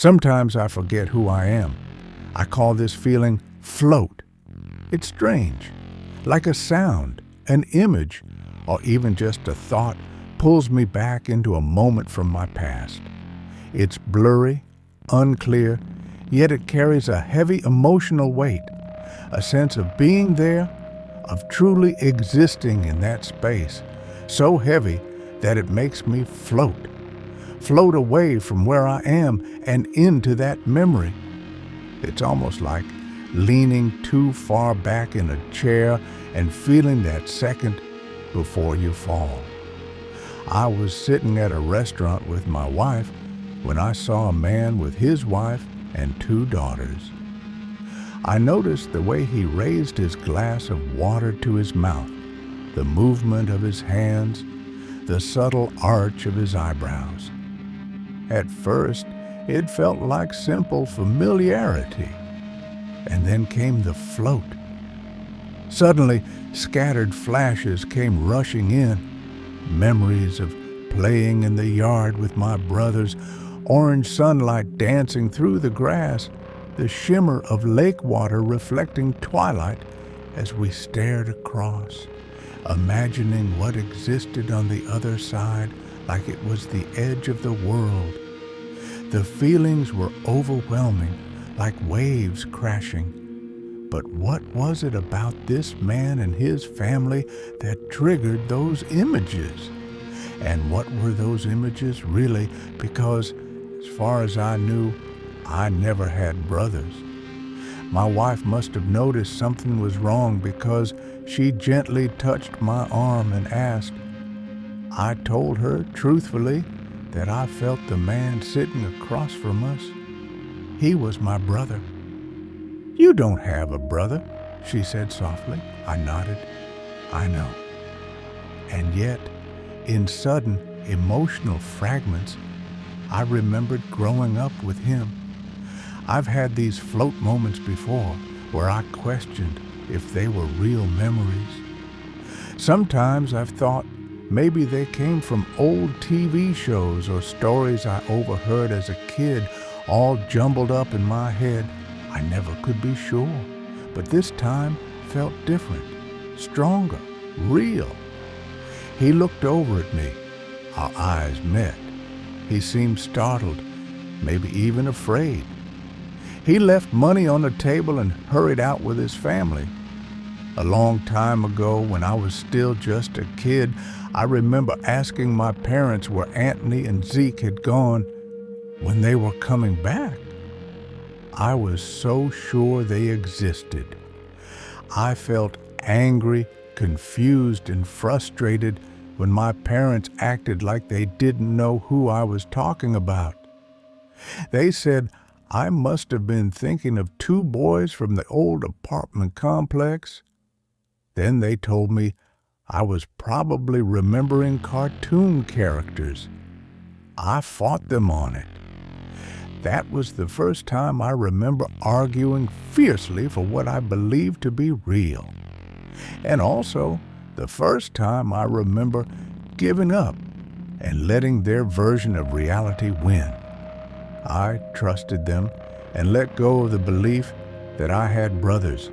Sometimes I forget who I am. I call this feeling float. It's strange. Like a sound, an image, or even just a thought pulls me back into a moment from my past. It's blurry, unclear, yet it carries a heavy emotional weight, a sense of being there, of truly existing in that space, so heavy that it makes me float away from where I am and into that memory. It's almost like leaning too far back in a chair and feeling that second before you fall. I was sitting at a restaurant with my wife when I saw a man with his wife and 2 daughters. I noticed the way he raised his glass of water to his mouth, the movement of his hands, the subtle arch of his eyebrows. At first, it felt like simple familiarity, and then came the float. Suddenly, scattered flashes came rushing in, memories of playing in the yard with my brothers, orange sunlight dancing through the grass, the shimmer of lake water reflecting twilight as we stared across, imagining what existed on the other side like it was the edge of the world. The feelings were overwhelming, like waves crashing. But what was it about this man and his family that triggered those images? And what were those images really? Because, as far as I knew, I never had brothers. My wife must have noticed something was wrong because she gently touched my arm and asked. I told her truthfully that I felt the man sitting across from us. He was my brother. You don't have a brother, she said softly. I nodded. I know. And yet, in sudden emotional fragments, I remembered growing up with him. I've had these float moments before where I questioned if they were real memories. Sometimes I've thought maybe they came from old TV shows or stories I overheard as a kid, all jumbled up in my head. I never could be sure, but this time felt different, stronger, real. He looked over at me. Our eyes met. He seemed startled, maybe even afraid. He left money on the table and hurried out with his family. A long time ago, when I was still just a kid, I remember asking my parents where Anthony and Zeke had gone, when they were coming back. I was so sure they existed. I felt angry, confused, and frustrated when my parents acted like they didn't know who I was talking about. They said I must have been thinking of 2 boys from the old apartment complex. Then they told me I was probably remembering cartoon characters. I fought them on it. That was the first time I remember arguing fiercely for what I believed to be real. And also, the first time I remember giving up and letting their version of reality win. I trusted them and let go of the belief that I had brothers.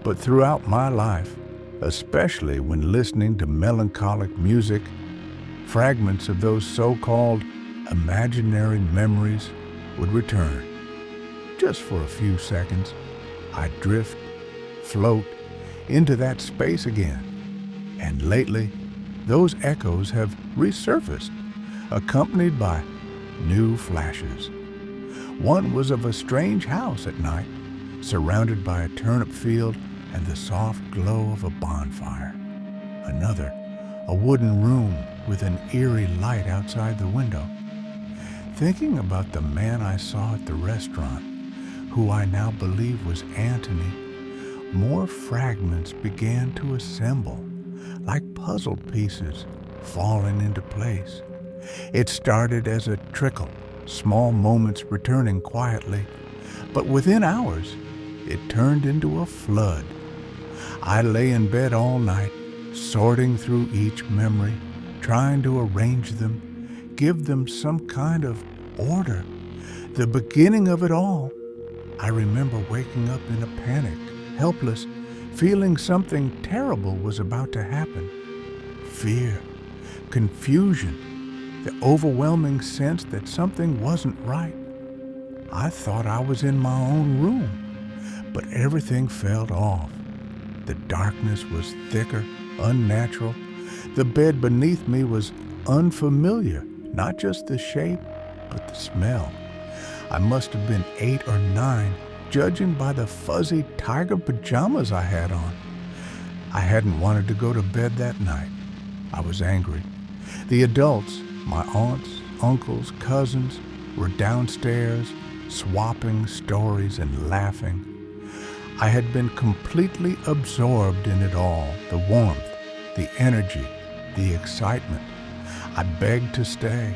But throughout my life, especially when listening to melancholic music, fragments of those so-called imaginary memories would return. Just for a few seconds, I'd drift, float into that space again. And lately, those echoes have resurfaced, accompanied by new flashes. One was of a strange house at night, surrounded by a turnip field and the soft glow of a bonfire. Another, a wooden room with an eerie light outside the window. Thinking about the man I saw at the restaurant, who I now believe was Anthony, more fragments began to assemble, like puzzle pieces falling into place. It started as a trickle, small moments returning quietly, but within hours, it turned into a flood. I lay in bed all night, sorting through each memory, trying to arrange them, give them some kind of order. the beginning of it all. I remember waking up in a panic, helpless, feeling something terrible was about to happen. Fear, confusion, the overwhelming sense that something wasn't right. I thought I was in my own room, but everything felt off. The darkness was thicker, unnatural. The bed beneath me was unfamiliar, not just the shape, but the smell. I must have been 8 or 9, judging by the fuzzy tiger pajamas I had on. I hadn't wanted to go to bed that night. I was angry. The adults, my aunts, uncles, cousins, were downstairs, swapping stories and laughing. I had been completely absorbed in it all, the warmth, the energy, the excitement. I begged to stay,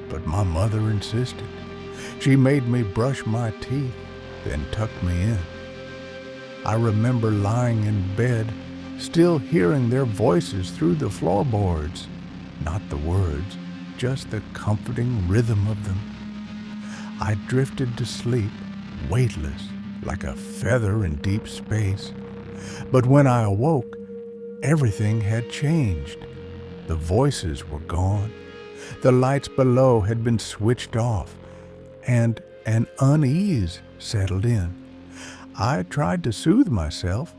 but my mother insisted. She made me brush my teeth, then tucked me in. I remember lying in bed, still hearing their voices through the floorboards. Not the words, just the comforting rhythm of them. I drifted to sleep, weightless, like a feather in deep space. But when I awoke, everything had changed. The voices were gone. The lights below had been switched off, and an unease settled in. I tried to soothe myself,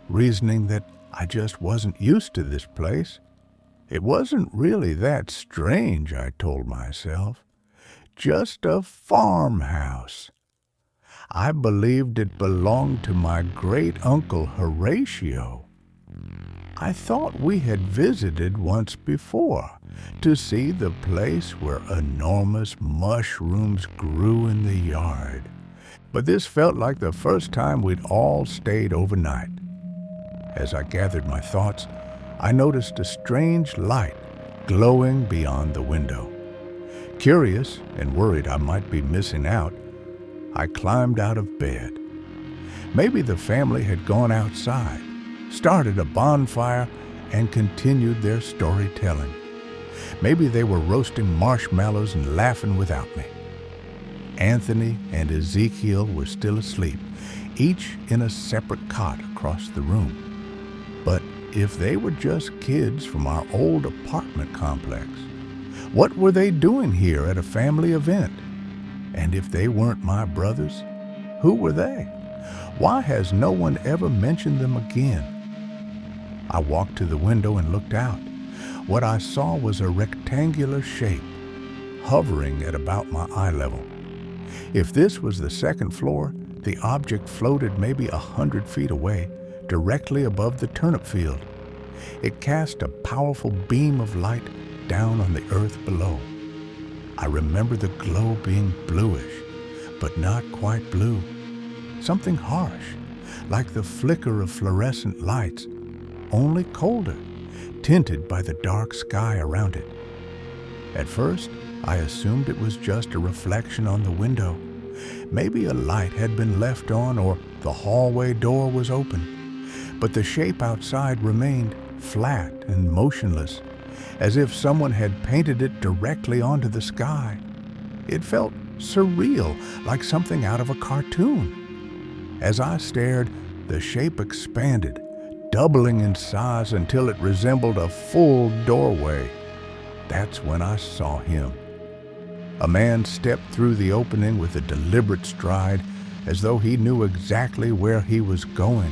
reasoning that I just wasn't used to this place. It wasn't really that strange, I told myself. Just a farmhouse. I believed it belonged to my great-uncle Horatio. I thought we had visited once before to see the place where enormous mushrooms grew in the yard. But this felt like the first time we'd all stayed overnight. As I gathered my thoughts, I noticed a strange light glowing beyond the window. Curious and worried I might be missing out, I climbed out of bed. Maybe the family had gone outside, started a bonfire, and continued their storytelling. Maybe they were roasting marshmallows and laughing without me. Anthony and Ezekiel were still asleep, each in a separate cot across the room. But if they were just kids from our old apartment complex, what were they doing here at a family event? And if they weren't my brothers, who were they? Why has no one ever mentioned them again? I walked to the window and looked out. What I saw was a rectangular shape, hovering at about my eye level. If this was the second floor, the object floated maybe 100 feet away, directly above the turnip field. It cast a powerful beam of light down on the earth below. I remember the glow being bluish, but not quite blue. Something harsh, like the flicker of fluorescent lights, only colder, tinted by the dark sky around it. At first, I assumed it was just a reflection on the window. Maybe a light had been left on or the hallway door was open. But the shape outside remained flat and motionless, as if someone had painted it directly onto the sky. It felt surreal, like something out of a cartoon. As I stared, the shape expanded, doubling in size until it resembled a full doorway. That's when I saw him. A man stepped through the opening with a deliberate stride, as though he knew exactly where he was going.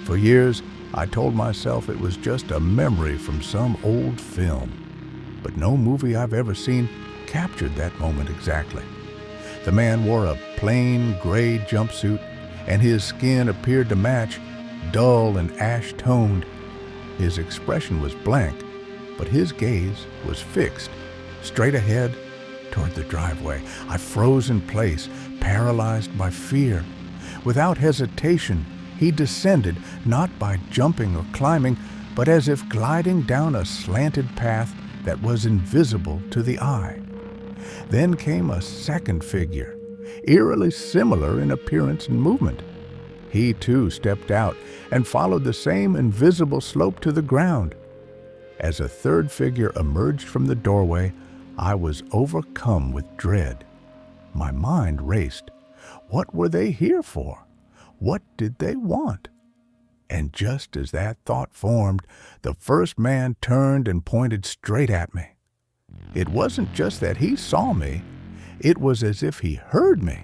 For years, I told myself it was just a memory from some old film. But no movie I've ever seen captured that moment exactly. The man wore a plain gray jumpsuit, and his skin appeared to match, dull and ash-toned. His expression was blank, but his gaze was fixed, straight ahead toward the driveway. I froze in place, paralyzed by fear. Without hesitation, he descended, not by jumping or climbing, but as if gliding down a slanted path that was invisible to the eye. Then came a second figure, eerily similar in appearance and movement. He too stepped out and followed the same invisible slope to the ground. As a third figure emerged from the doorway, I was overcome with dread. My mind raced. What were they here for? What did they want? And just as that thought formed, the first man turned and pointed straight at me. It wasn't just that he saw me. It was as if he heard me,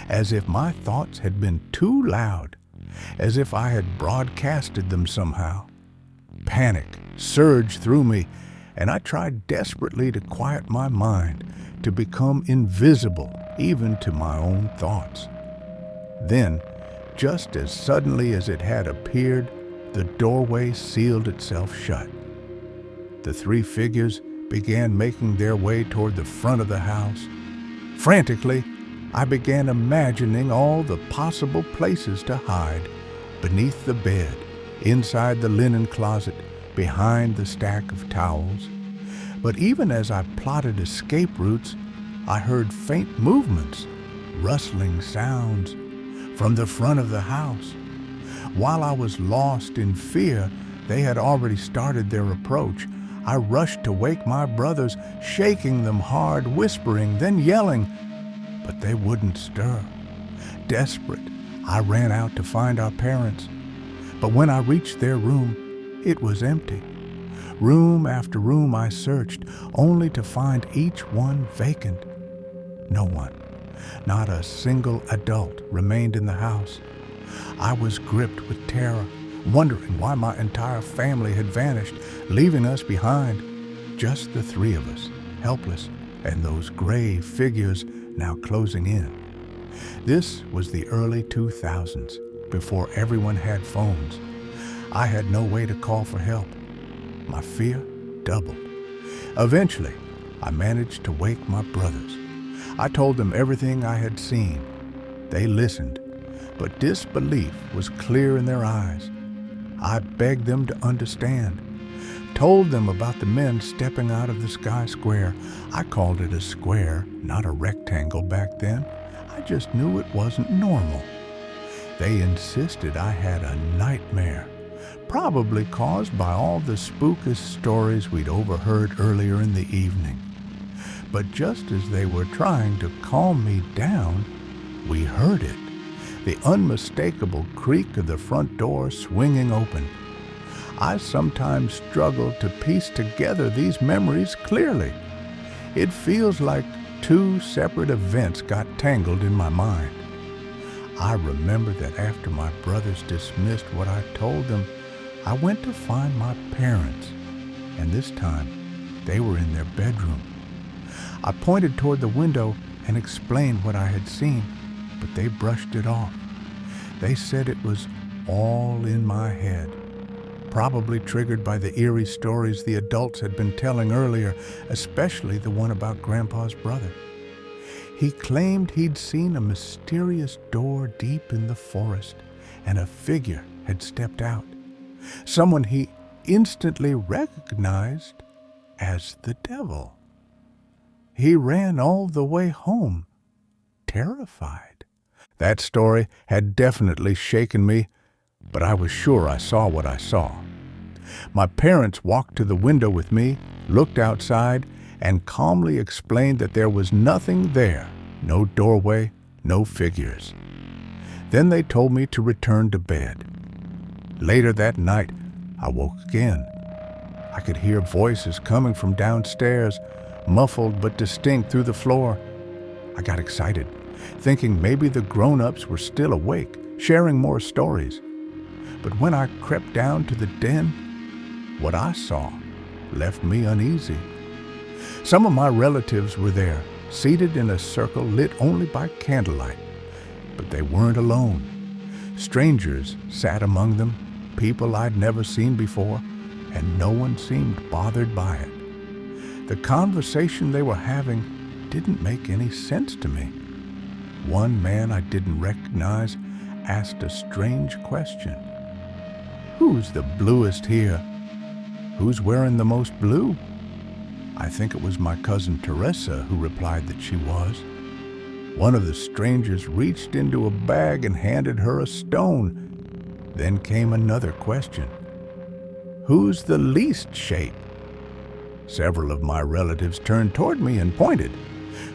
as if my thoughts had been too loud, as if I had broadcasted them somehow. Panic surged through me, and I tried desperately to quiet my mind, to become invisible even to my own thoughts. Then, just as suddenly as it had appeared, the doorway sealed itself shut. The three figures began making their way toward the front of the house. Frantically, I began imagining all the possible places to hide: beneath the bed, inside the linen closet, behind the stack of towels. But even as I plotted escape routes, I heard faint movements, rustling sounds from the front of the house. While I was lost in fear, they had already started their approach. I rushed to wake my brothers, shaking them hard, whispering, then yelling, but they wouldn't stir. Desperate, I ran out to find our parents. But when I reached their room, it was empty. Room after room I searched, only to find each one vacant. No one, not a single adult, remained in the house. I was gripped with terror, wondering why my entire family had vanished, leaving us behind. Just the three of us, helpless, and those gray figures now closing in. This was the early 2000s, before everyone had phones. I had no way to call for help. My fear doubled. Eventually, I managed to wake my brothers. I told them everything I had seen. They listened, but disbelief was clear in their eyes. I begged them to understand, told them about the men stepping out of the Sky Square. I called it a square, not a rectangle back then. I just knew it wasn't normal. They insisted I had a nightmare, probably caused by all the spookish stories we'd overheard earlier in the evening. But just as they were trying to calm me down, we heard it, the unmistakable creak of the front door swinging open. I sometimes struggle to piece together these memories clearly. It feels like two separate events got tangled in my mind. I remember that after my brothers dismissed what I told them, I went to find my parents, and this time they were in their bedroom. I pointed toward the window and explained what I had seen, but they brushed it off. They said it was all in my head, probably triggered by the eerie stories the adults had been telling earlier, especially the one about Grandpa's brother. He claimed he'd seen a mysterious door deep in the forest, and a figure had stepped out, someone he instantly recognized as the devil. He ran all the way home, terrified. That story had definitely shaken me, but I was sure I saw what I saw. My parents walked to the window with me, looked outside, and calmly explained that there was nothing there, no doorway, no figures. Then they told me to return to bed. Later that night, I woke again. I could hear voices coming from downstairs, muffled but distinct through the floor. I got excited, thinking maybe the grown-ups were still awake, sharing more stories. But when I crept down to the den, what I saw left me uneasy. Some of my relatives were there, seated in a circle lit only by candlelight. But they weren't alone. Strangers sat among them, people I'd never seen before, and no one seemed bothered by it. The conversation they were having didn't make any sense to me. One man I didn't recognize asked a strange question. "Who's the bluest here? Who's wearing the most blue?" I think it was my cousin Teresa who replied that she was. One of the strangers reached into a bag and handed her a stone. Then came another question. "Who's the least shape?" Several of my relatives turned toward me and pointed.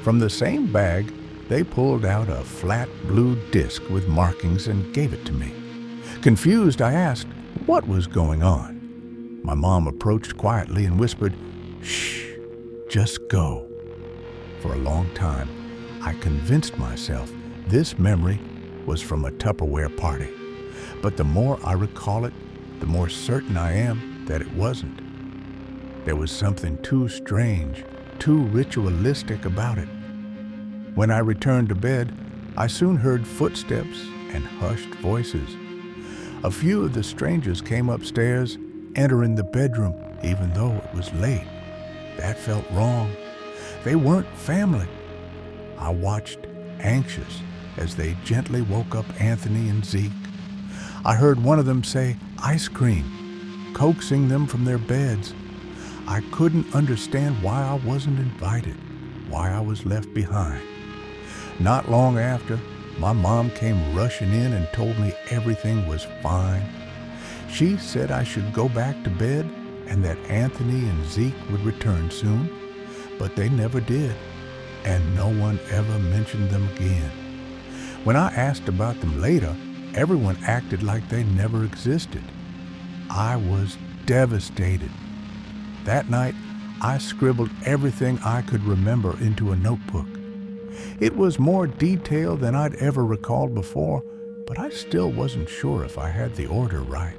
From the same bag, They pulled out a flat blue disc with markings and gave it to me. Confused, I asked what was going on. My mom approached quietly and whispered, "Shh, just go." For a long time, I convinced myself this memory was from a Tupperware party. But the more I recall it, the more certain I am that it wasn't. There was something too strange, too ritualistic about it. When I returned to bed, I soon heard footsteps and hushed voices. A few of the strangers came upstairs, entering the bedroom, even though it was late. That felt wrong. They weren't family. I watched, anxious, as they gently woke up Anthony and Zeke. I heard one of them say, "Ice cream," coaxing them from their beds. I couldn't understand why I wasn't invited, why I was left behind. Not long after, my mom came rushing in and told me everything was fine. She said I should go back to bed and that Anthony and Zeke would return soon, but they never did, and no one ever mentioned them again. When I asked about them later, everyone acted like they never existed. I was devastated. That night, I scribbled everything I could remember into a notebook. It was more detailed than I'd ever recalled before, but I still wasn't sure if I had the order right.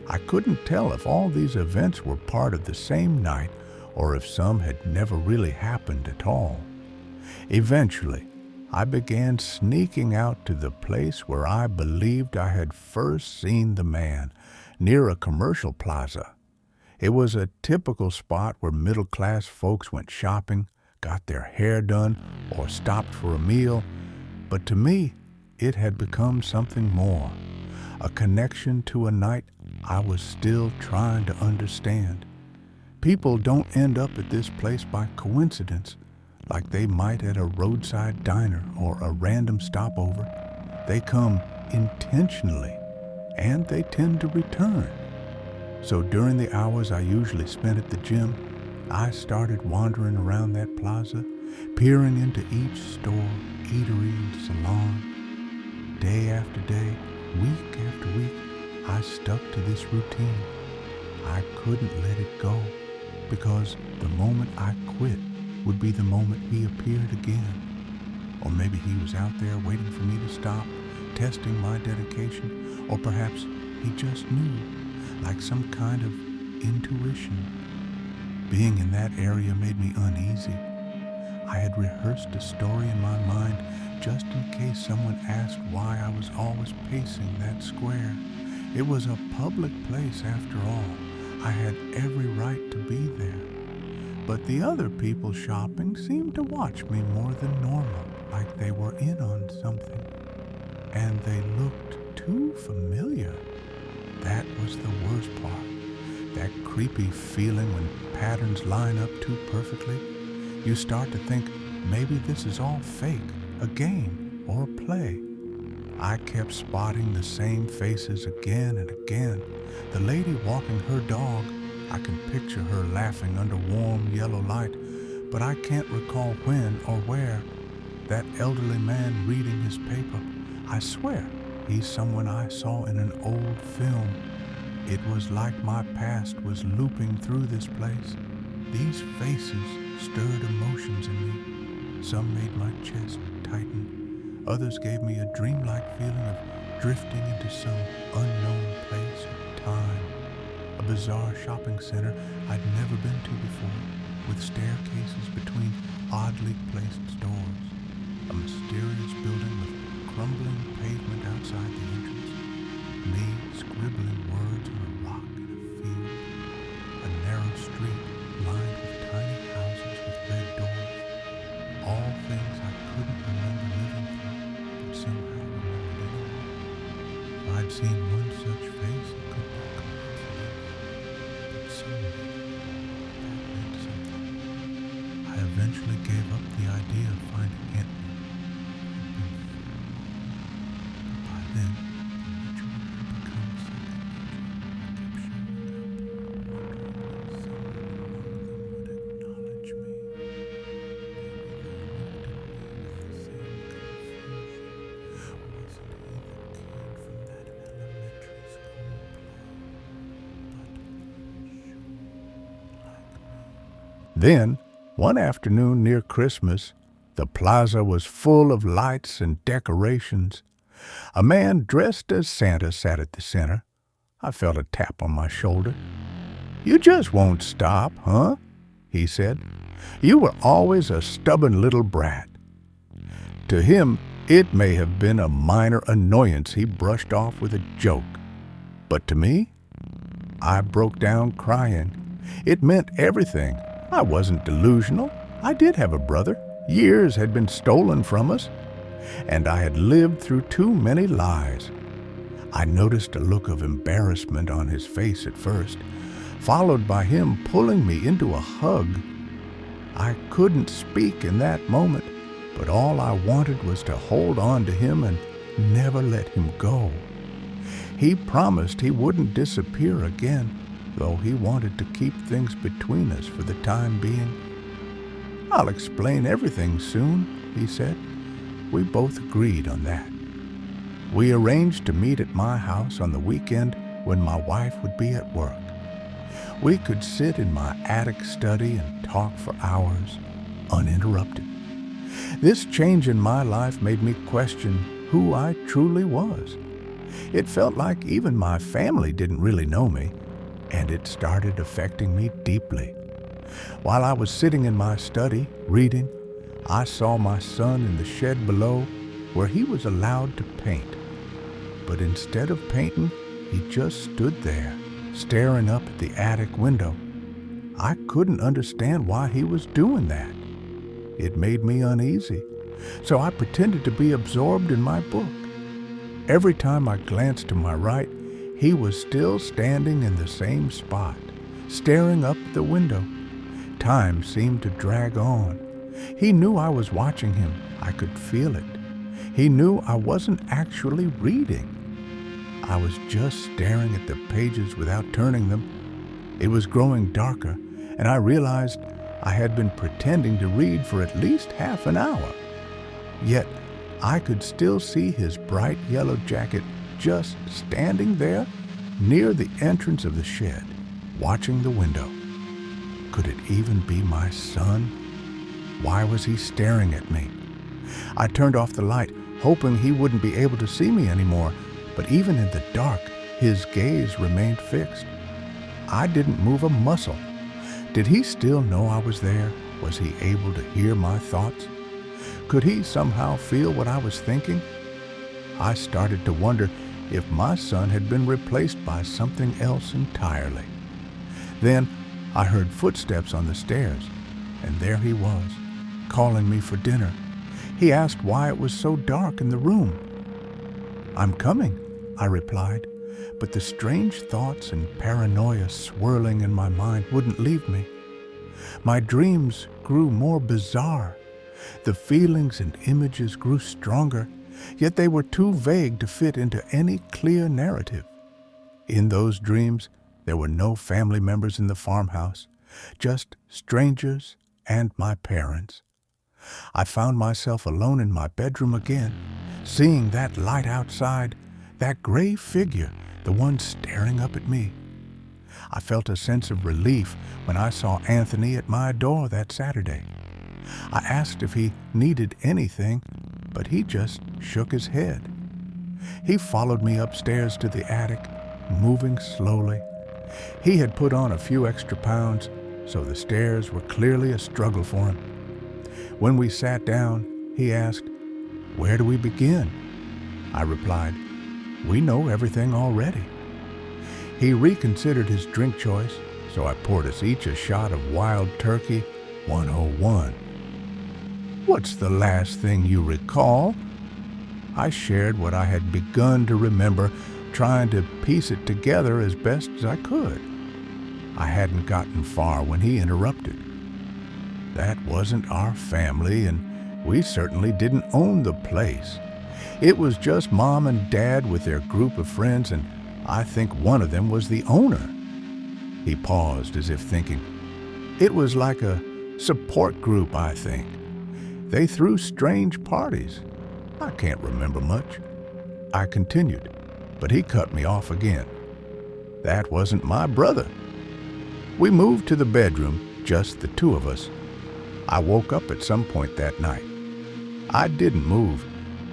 I couldn't tell if all these events were part of the same night or if some had never really happened at all. Eventually, I began sneaking out to the place where I believed I had first seen the man, near a commercial plaza. It was a typical spot where middle-class folks went shopping, got their hair done, or stopped for a meal, but to me, it had become something more, a connection to a night I was still trying to understand. People don't end up at this place by coincidence, like they might at a roadside diner or a random stopover. They come intentionally, and they tend to return. So during the hours I usually spent at the gym, I started wandering around that plaza, peering into each store, eatery, and salon. Day after day, week after week, I stuck to this routine. I couldn't let it go, because the moment I quit would be the moment he appeared again. Or maybe he was out there waiting for me to stop, testing my dedication, or perhaps he just knew, like some kind of intuition. Being in that area made me uneasy. I had rehearsed a story in my mind just in case someone asked why I was always pacing that square. It was a public place after all. I had every right to be there. But the other people shopping seemed to watch me more than normal, like they were in on something. And they looked too familiar. That was the worst part. That creepy feeling when patterns line up too perfectly. You start to think maybe this is all fake, a game or a play. I kept spotting the same faces again and again. The lady walking her dog, I can picture her laughing under warm yellow light, but I can't recall when or where. That elderly man reading his paper, I swear he's someone I saw in an old film. It was like my past was looping through this place. These faces stirred emotions in me. Some made my chest tighten. Others gave me a dreamlike feeling of drifting into some unknown place or time. A bizarre shopping center I'd never been to before, with staircases between oddly placed stores. A mysterious building with crumbling pavement outside the entrance. Me scribbling words on a rock in a field. A narrow street lined with tiny houses with red doors. All things I couldn't remember living through, but somehow remembered anyway. If I'd seen one such face, it could be a coincidence. But suddenly, that meant something. I eventually gave up the idea of finding Anthony. But by then, the ritual had become second nature. I kept showing up, wondering when someone among them would acknowledge me. Maybe they looked at me with the same Then, one afternoon near Christmas, the plaza was full of lights and decorations. A man dressed as Santa sat at the center. I felt a tap on my shoulder. "You just won't stop, huh?" he said. "You were always a stubborn little brat." To him, it may have been a minor annoyance he brushed off with a joke. But to me, I broke down crying. It meant everything. I wasn't delusional. I did have a brother. Years had been stolen from us, and I had lived through too many lies. I noticed a look of embarrassment on his face at first, followed by him pulling me into a hug. I couldn't speak in that moment, but all I wanted was to hold on to him and never let him go. He promised he wouldn't disappear again, though he wanted to keep things between us for the time being. "I'll explain everything soon," he said. We both agreed on that. We arranged to meet at my house on the weekend when my wife would be at work. We could sit in my attic study and talk for hours, uninterrupted. This change in my life made me question who I truly was. It felt like even my family didn't really know me, and it started affecting me deeply. While I was sitting in my study, reading, I saw my son in the shed below where he was allowed to paint. But instead of painting, he just stood there, staring up at the attic window. I couldn't understand why he was doing that. It made me uneasy, so I pretended to be absorbed in my book. Every time I glanced to my right, he was still standing in the same spot, staring up at the window. Time seemed to drag on. He knew I was watching him. I could feel it. He knew I wasn't actually reading. I was just staring at the pages without turning them. It was growing darker, and I realized I had been pretending to read for at least half an hour. Yet, I could still see his bright yellow jacket just standing there near the entrance of the shed, watching the window. Could it even be my son? Why was he staring at me? I turned off the light, hoping he wouldn't be able to see me anymore, but even in the dark, his gaze remained fixed. I didn't move a muscle. Did he still know I was there? Was he able to hear my thoughts? Could he somehow feel what I was thinking? I started to wonder if my son had been replaced by something else entirely. Then I heard footsteps on the stairs, and there he was, calling me for dinner. He asked why it was so dark in the room. "I'm coming," I replied, but the strange thoughts and paranoia swirling in my mind wouldn't leave me. My dreams grew more bizarre. The feelings and images grew stronger, yet they were too vague to fit into any clear narrative. In those dreams, there were no family members in the farmhouse, just strangers and my parents. I found myself alone in my bedroom again, seeing that light outside, that gray figure, the one staring up at me. I felt a sense of relief when I saw Anthony at my door that Saturday. I asked if he needed anything, but he just shook his head. He followed me upstairs to the attic, moving slowly. He had put on a few extra pounds, so the stairs were clearly a struggle for him. When we sat down, he asked, "Where do we begin?" I replied, "We know everything already." He reconsidered his drink choice, so I poured us each a shot of Wild Turkey 101. "What's the last thing you recall?" I shared what I had begun to remember, trying to piece it together as best as I could. I hadn't gotten far when he interrupted. That wasn't our family, and we certainly didn't own the place. It was just Mom and Dad with their group of friends, and I think one of them was the owner. He paused as if thinking. It was like a support group, I think. They threw strange parties. I can't remember much. I continued, but he cut me off again. That wasn't my brother. We moved to the bedroom, just the two of us. I woke up at some point that night. I didn't move,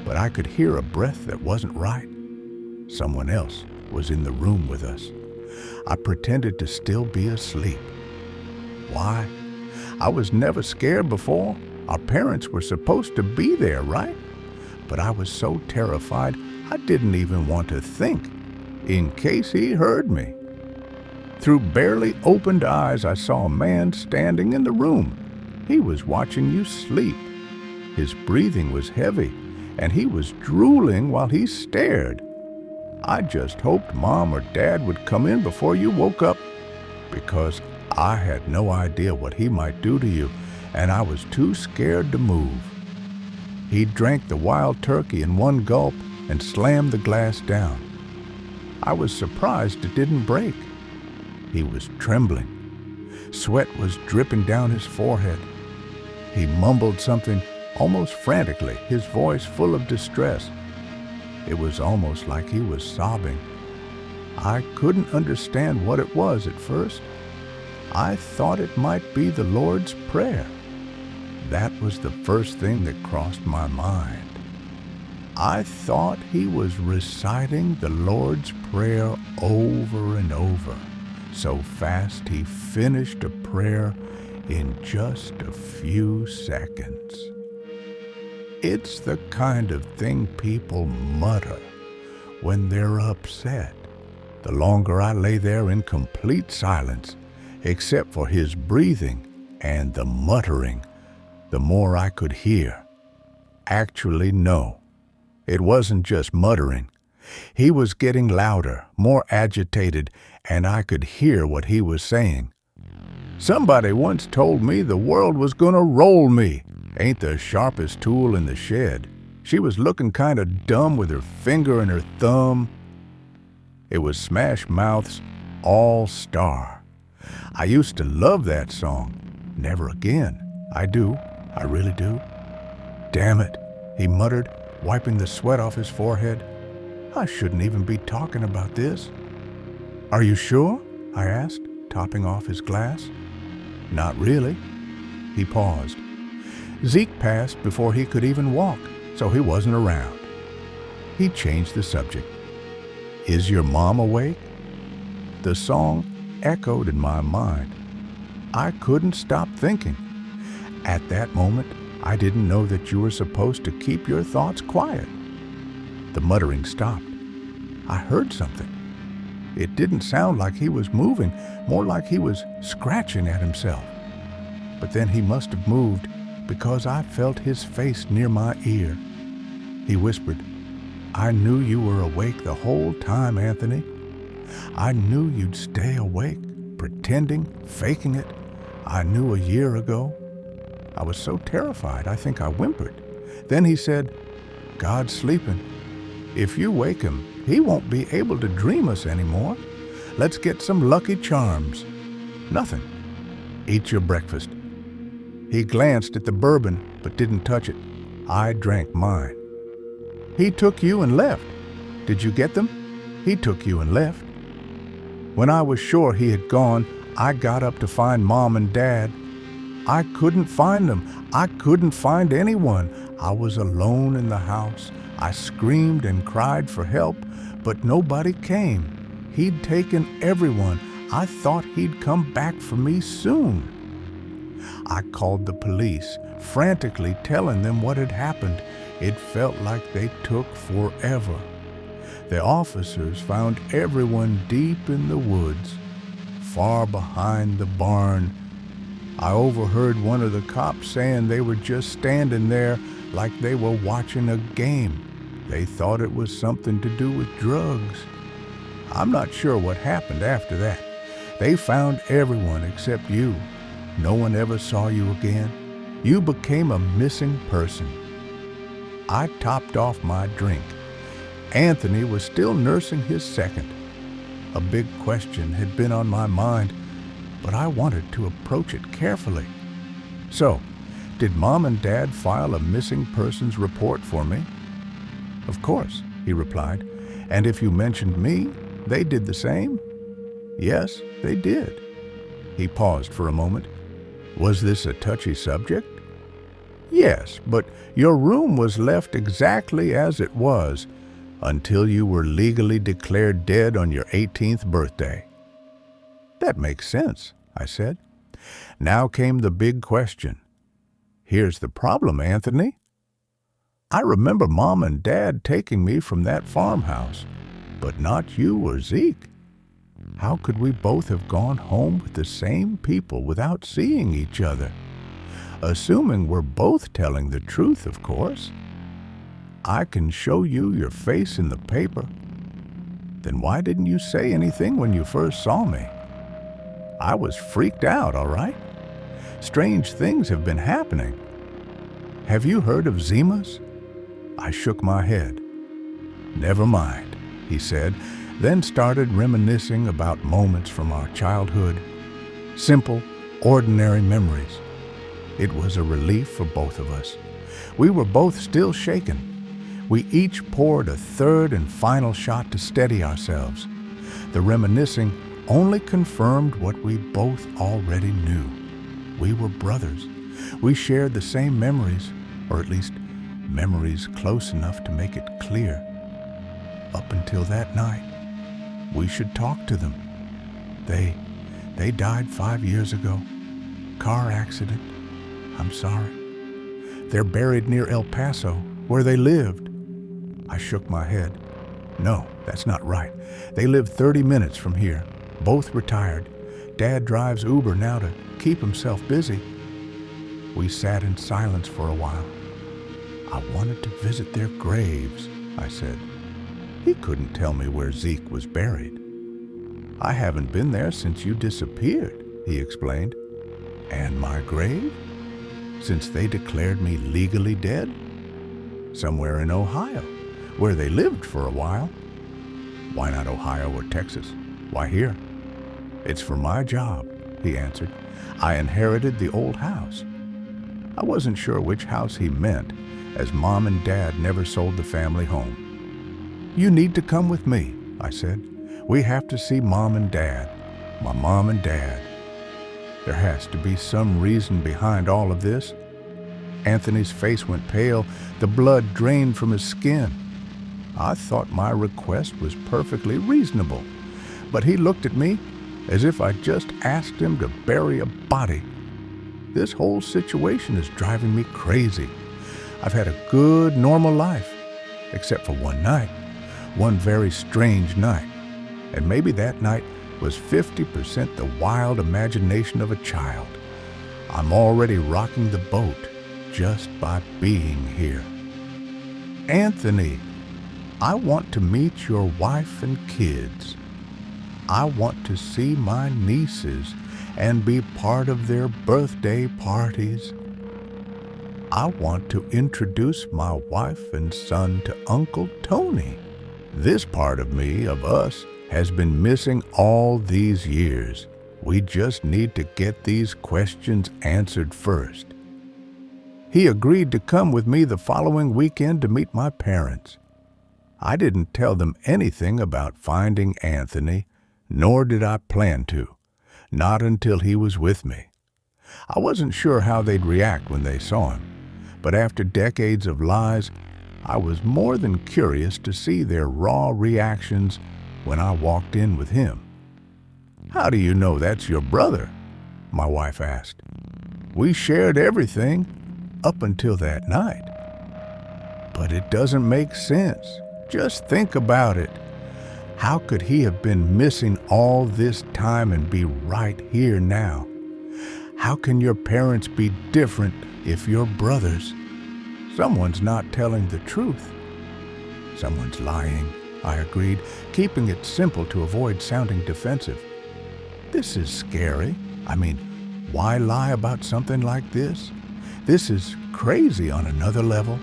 but I could hear a breath that wasn't right. Someone else was in the room with us. I pretended to still be asleep. Why? I was never scared before. Our parents were supposed to be there, right? But I was so terrified I didn't even want to think, in case he heard me. Through barely opened eyes, I saw a man standing in the room. He was watching you sleep. His breathing was heavy, and he was drooling while he stared. I just hoped Mom or Dad would come in before you woke up, because I had no idea what he might do to you, and I was too scared to move. He drank the wild turkey in one gulp and slammed the glass down. I was surprised it didn't break. He was trembling. Sweat was dripping down his forehead. He mumbled something almost frantically, his voice full of distress. It was almost like he was sobbing. I couldn't understand what it was at first. I thought it might be the Lord's Prayer. That was the first thing that crossed my mind. I thought he was reciting the Lord's Prayer over and over, so fast he finished a prayer in just a few seconds. It's the kind of thing people mutter when they're upset. The longer I lay there in complete silence, except for his breathing and the muttering, the more I could hear. Actually, no. It wasn't just muttering. He was getting louder, more agitated, and I could hear what he was saying. Somebody once told me the world was gonna roll me. Ain't the sharpest tool in the shed. She was looking kinda dumb with her finger and her thumb. It was Smash Mouth's All Star. I used to love that song. Never again. I do. I really do. Damn it, he muttered, wiping the sweat off his forehead. I shouldn't even be talking about this. Are you sure? I asked, topping off his glass. Not really. He paused. Zeke passed before he could even walk, so he wasn't around. He changed the subject. Is your mom awake? The song echoed in my mind. I couldn't stop thinking. At that moment, I didn't know that you were supposed to keep your thoughts quiet. The muttering stopped. I heard something. It didn't sound like he was moving, more like he was scratching at himself. But then he must have moved because I felt his face near my ear. He whispered, I knew you were awake the whole time, Anthony. I knew you'd stay awake, pretending, faking it. I knew a year ago. I was so terrified, I think I whimpered. Then he said, God's sleeping. If you wake him, he won't be able to dream us anymore. Let's get some Lucky Charms. Nothing. Eat your breakfast. He glanced at the bourbon, but didn't touch it. I drank mine. He took you and left. Did you get them? He took you and left. When I was sure he had gone, I got up to find Mom and Dad. I couldn't find them. I couldn't find anyone. I was alone in the house. I screamed and cried for help, but nobody came. He'd taken everyone. I thought he'd come back for me soon. I called the police, frantically telling them what had happened. It felt like they took forever. The officers found everyone deep in the woods, far behind the barn. I overheard one of the cops saying they were just standing there like they were watching a game. They thought it was something to do with drugs. I'm not sure what happened after that. They found everyone except you. No one ever saw you again. You became a missing person. I topped off my drink. Anthony was still nursing his second. A big question had been on my mind, but I wanted to approach it carefully. So, did Mom and Dad file a missing persons report for me? Of course, he replied. And if you mentioned me, they did the same? Yes, they did. He paused for a moment. Was this a touchy subject? Yes, but your room was left exactly as it was until you were legally declared dead on your 18th birthday. That makes sense, I said. Now came the big question. Here's the problem, Anthony. I remember Mom and Dad taking me from that farmhouse, but not you or Zeke. How could we both have gone home with the same people without seeing each other? Assuming we're both telling the truth, of course. I can show you your face in the paper. Then why didn't you say anything when you first saw me? I was freaked out, all right? Strange things have been happening. Have you heard of Zimas? I shook my head. Never mind, he said, then started reminiscing about moments from our childhood. Simple, ordinary memories. It was a relief for both of us. We were both still shaken. We each poured a third and final shot to steady ourselves. The reminiscing only confirmed what we both already knew. We were brothers. We shared the same memories, or at least memories close enough to make it clear. Up until that night, we should talk to them. They died 5 years ago. Car accident. I'm sorry. They're buried near El Paso, where they lived. I shook my head. No, that's not right. They live 30 minutes from here, both retired. Dad drives Uber now to keep himself busy. We sat in silence for a while. I wanted to visit their graves, I said. He couldn't tell me where Zeke was buried. I haven't been there since you disappeared, he explained. And my grave? Since they declared me legally dead? Somewhere in Ohio, where they lived for a while. Why not Ohio or Texas? Why here? It's for my job, he answered. I inherited the old house. I wasn't sure which house he meant, as Mom and Dad never sold the family home. You need to come with me, I said. We have to see Mom and Dad. My mom and Dad. There has to be some reason behind all of this. Anthony's face went pale. The blood drained from his skin. I thought my request was perfectly reasonable, but he looked at me as if I'd just asked him to bury a body. This whole situation is driving me crazy. I've had a good, normal life, except for one night, one very strange night. And maybe that night was 50% the wild imagination of a child. I'm already rocking the boat just by being here. Anthony, I want to meet your wife and kids. I want to see my nieces and be part of their birthday parties. I want to introduce my wife and son to Uncle Tony. This part of me, of us, has been missing all these years. We just need to get these questions answered first. He agreed to come with me the following weekend to meet my parents. I didn't tell them anything about finding Anthony, nor did I plan to, not until he was with me. I wasn't sure how they'd react when they saw him, but after decades of lies, I was more than curious to see their raw reactions when I walked in with him. How do you know that's your brother? My wife asked. We shared everything up until that night. But it doesn't make sense. Just think about it. How could he have been missing all this time and be right here now? How can your parents be different if you're brothers? Someone's not telling the truth. Someone's lying, I agreed, keeping it simple to avoid sounding defensive. This is scary. I mean, why lie about something like this? This is crazy on another level.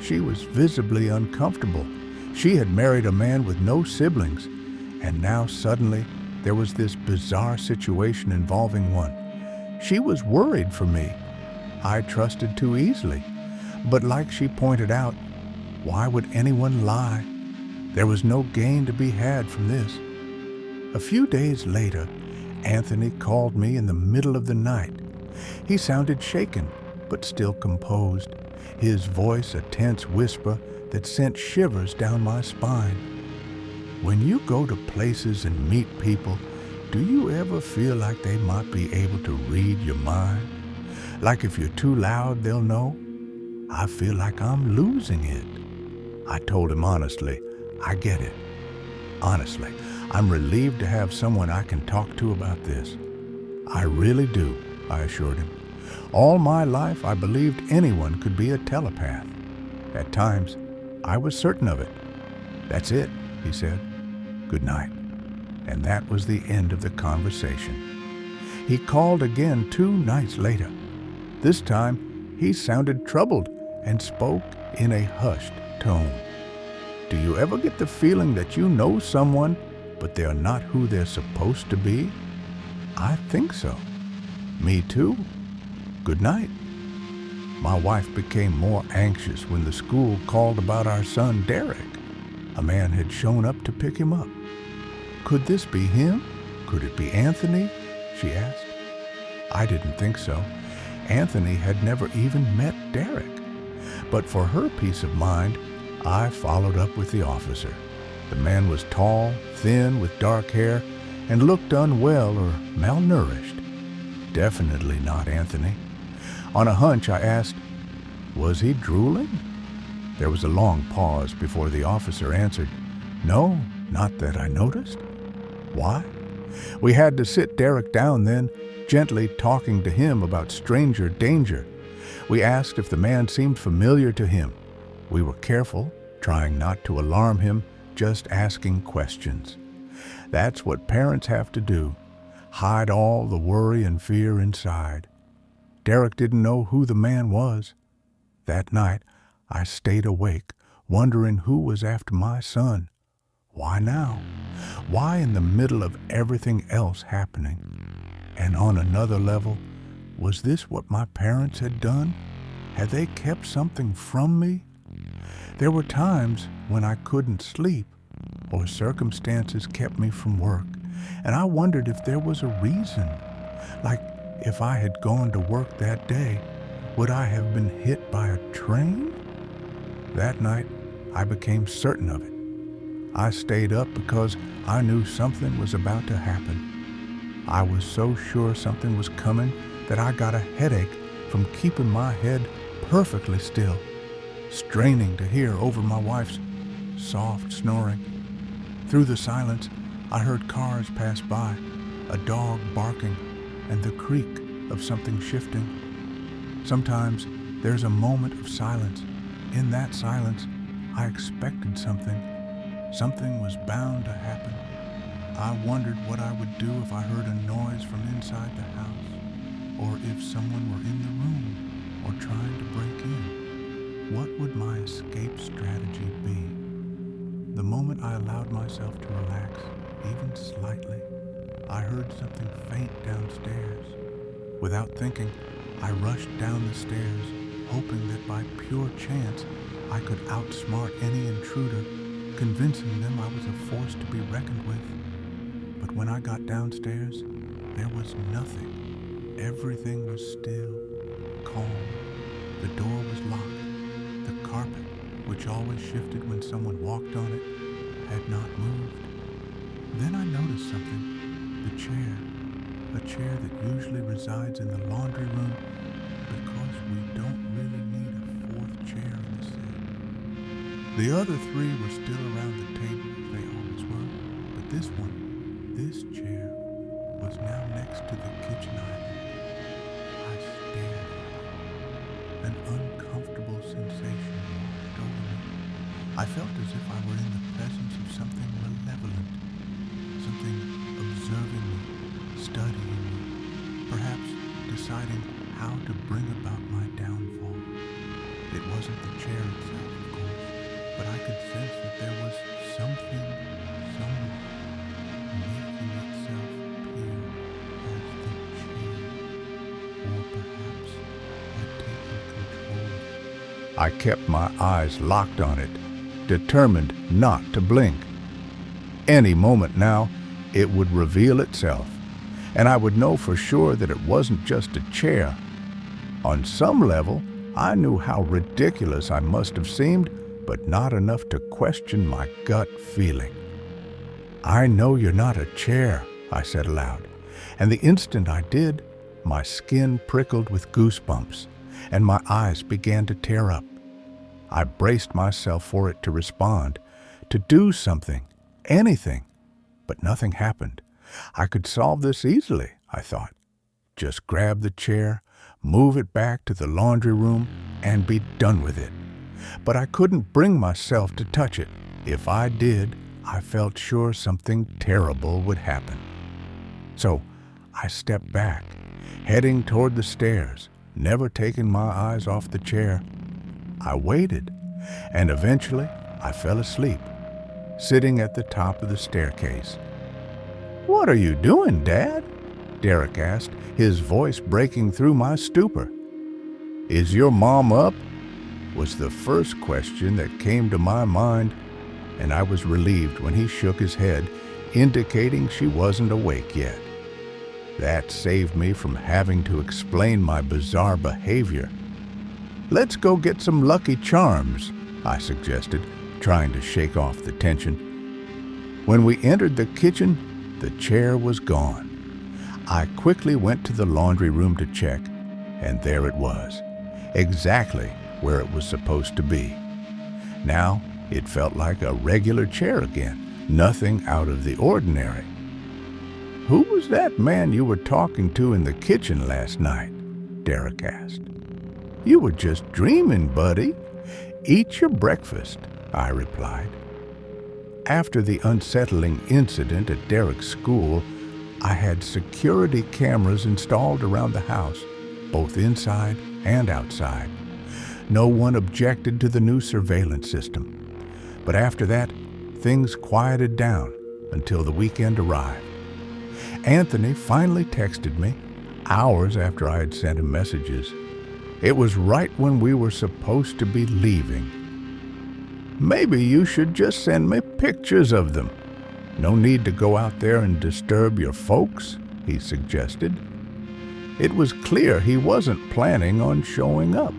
She was visibly uncomfortable. She had married a man with no siblings, and now suddenly there was this bizarre situation involving one. She was worried for me. I trusted too easily. But like she pointed out, why would anyone lie? There was no gain to be had from this. A few days later, Anthony called me in the middle of the night. He sounded shaken, but still composed, his voice a tense whisper that sent shivers down my spine. When you go to places and meet people, do you ever feel like they might be able to read your mind? Like if you're too loud, they'll know? I feel like I'm losing it. I told him honestly, I get it. Honestly, I'm relieved to have someone I can talk to about this. I really do, I assured him. All my life, I believed anyone could be a telepath. At times, I was certain of it. That's it, he said. Good night. And that was the end of the conversation. He called again 2 nights later. This time, he sounded troubled and spoke in a hushed tone. Do you ever get the feeling that you know someone, but they're not who they're supposed to be? I think so. Me too. Good night. My wife became more anxious when the school called about our son Derek. A man had shown up to pick him up. Could this be him? Could it be Anthony? She asked. I didn't think so. Anthony had never even met Derek. But for her peace of mind, I followed up with the officer. The man was tall, thin, with dark hair, and looked unwell or malnourished. Definitely not Anthony. On a hunch, I asked, was he drooling? There was a long pause before the officer answered, no, not that I noticed. Why? We had to sit Derek down then, gently talking to him about stranger danger. We asked if the man seemed familiar to him. We were careful, trying not to alarm him, just asking questions. That's what parents have to do, hide all the worry and fear inside. Derek didn't know who the man was. That night, I stayed awake, wondering who was after my son. Why now? Why in the middle of everything else happening? And on another level, was this what my parents had done? Had they kept something from me? There were times when I couldn't sleep, or circumstances kept me from work, and I wondered if there was a reason. Like, if I had gone to work that day, would I have been hit by a train? That night, I became certain of it. I stayed up because I knew something was about to happen. I was so sure something was coming that I got a headache from keeping my head perfectly still, straining to hear over my wife's soft snoring. Through the silence, I heard cars pass by, a dog barking, and the creak of something shifting. Sometimes there's a moment of silence. In that silence, I expected something. Something was bound to happen. I wondered what I would do if I heard a noise from inside the house, or if someone were in the room or trying to break in. What would my escape strategy be? The moment I allowed myself to relax, even slightly, I heard something faint downstairs. Without thinking, I rushed down the stairs, hoping that by pure chance I could outsmart any intruder, convincing them I was a force to be reckoned with. But when I got downstairs, there was nothing. Everything was still, calm. The door was locked. The carpet, which always shifted when someone walked on it, had not moved. Then I noticed something. The chair. A chair that usually resides in the laundry room because we don't really need a 4th chair in the set. The other 3 were still around the table as they always were, but this chair, was now next to the kitchen island. I stared at it. An uncomfortable sensation washed over me. I felt as if I were in the presence of something malevolent, something observing me, studying me, perhaps deciding how to bring about my downfall. It wasn't the chair itself, of course, but I could sense that there was something, someone, making itself appear as the chair, or perhaps had taken control of it. I kept my eyes locked on it, determined not to blink. Any moment now, it would reveal itself. and I would know for sure that it wasn't just a chair. On some level, I knew how ridiculous I must have seemed, but not enough to question my gut feeling. "I know you're not a chair," I said aloud, and the instant I did, my skin prickled with goosebumps, and my eyes began to tear up. I braced myself for it to respond, to do something, anything, but nothing happened. I could solve this easily, I thought. Just grab the chair, move it back to the laundry room, and be done with it. But I couldn't bring myself to touch it. If I did, I felt sure something terrible would happen. So I stepped back, heading toward the stairs, never taking my eyes off the chair. I waited, and eventually I fell asleep, sitting at the top of the staircase. "What are you doing, Dad?" Derek asked, his voice breaking through my stupor. "Is your mom up?" was the first question that came to my mind, and I was relieved when he shook his head, indicating she wasn't awake yet. That saved me from having to explain my bizarre behavior. "Let's go get some Lucky Charms," I suggested, trying to shake off the tension. When we entered the kitchen, the chair was gone. I quickly went to the laundry room to check, and there it was, exactly where it was supposed to be. Now, it felt like a regular chair again, nothing out of the ordinary. "Who was that man you were talking to in the kitchen last night?" Derek asked. "You were just dreaming, buddy. Eat your breakfast," I replied. After the unsettling incident at Derek's school, I had security cameras installed around the house, both inside and outside. No one objected to the new surveillance system. But after that, things quieted down until the weekend arrived. Anthony finally texted me, hours after I had sent him messages. It was right when we were supposed to be leaving. "Maybe you should just send me pictures of them. No need to go out there and disturb your folks," he suggested. It was clear he wasn't planning on showing up.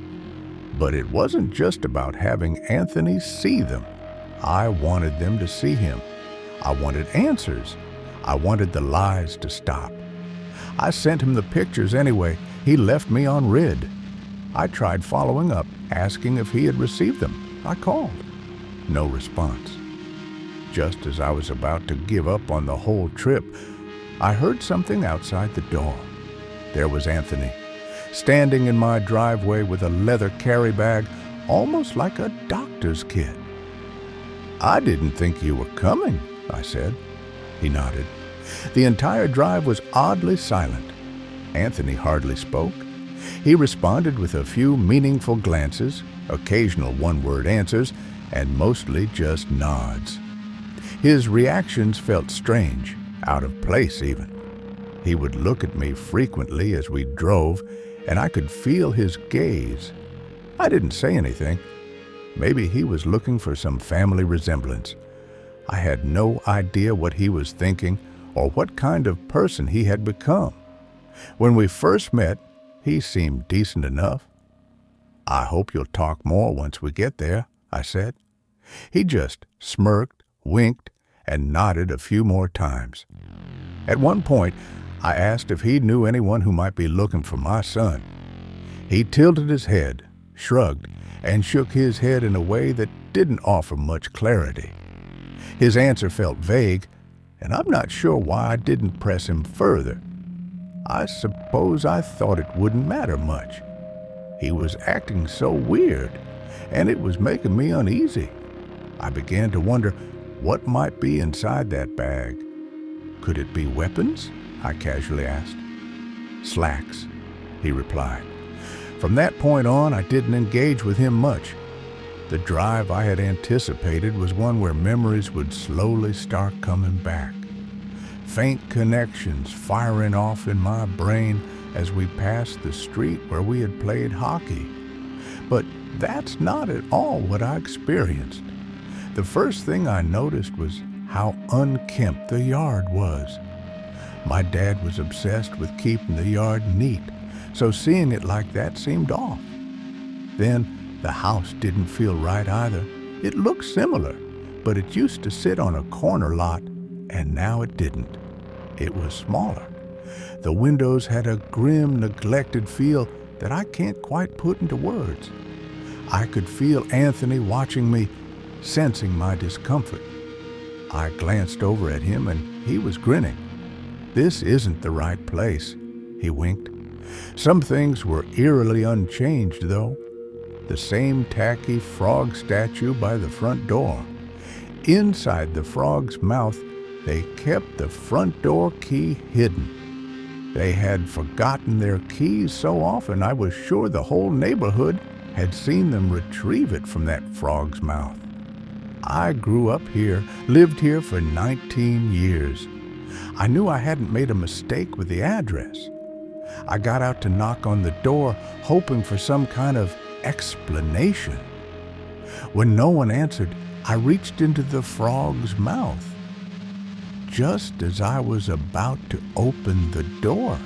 But it wasn't just about having Anthony see them. I wanted them to see him. I wanted answers. I wanted the lies to stop. I sent him the pictures anyway. He left me on red. I tried following up, asking if he had received them. I called. No response. Just as I was about to give up on the whole trip, I heard something outside the door. There was Anthony, standing in my driveway with a leather carry bag, almost like a doctor's kit. "I didn't think you were coming," I said. He nodded. The entire drive was oddly silent. Anthony hardly spoke. He responded with a few meaningful glances, occasional one-word answers, and mostly just nods. His reactions felt strange, out of place even. He would look at me frequently as we drove, and I could feel his gaze. I didn't say anything. Maybe he was looking for some family resemblance. I had no idea what he was thinking or what kind of person he had become. When we first met, he seemed decent enough. "I hope you'll talk more once we get there," I said. He just smirked, winked, and nodded a few more times. At one point, I asked if he knew anyone who might be looking for my son. He tilted his head, shrugged, and shook his head in a way that didn't offer much clarity. His answer felt vague, and I'm not sure why I didn't press him further. I suppose I thought it wouldn't matter much. He was acting so weird, and it was making me uneasy. I began to wonder what might be inside that bag. "Could it be weapons?" I casually asked. "Slacks," he replied. From that point on, I didn't engage with him much. The drive I had anticipated was one where memories would slowly start coming back. Faint connections firing off in my brain as we passed the street where we had played hockey. But that's not at all what I experienced. The first thing I noticed was how unkempt the yard was. My dad was obsessed with keeping the yard neat, so seeing it like that seemed off. Then the house didn't feel right either. It looked similar, but it used to sit on a corner lot, and now it didn't. It was smaller. The windows had a grim, neglected feel that I can't quite put into words. I could feel Anthony watching me, sensing my discomfort. I glanced over at him and he was grinning. "This isn't the right place," he winked. Some things were eerily unchanged, though. The same tacky frog statue by the front door. Inside the frog's mouth, they kept the front door key hidden. They had forgotten their keys so often I was sure the whole neighborhood had seen them retrieve it from that frog's mouth. I grew up here, lived here for 19 years. I knew I hadn't made a mistake with the address. I got out to knock on the door, hoping for some kind of explanation. When no one answered, I reached into the frog's mouth. Just as I was about to open the door,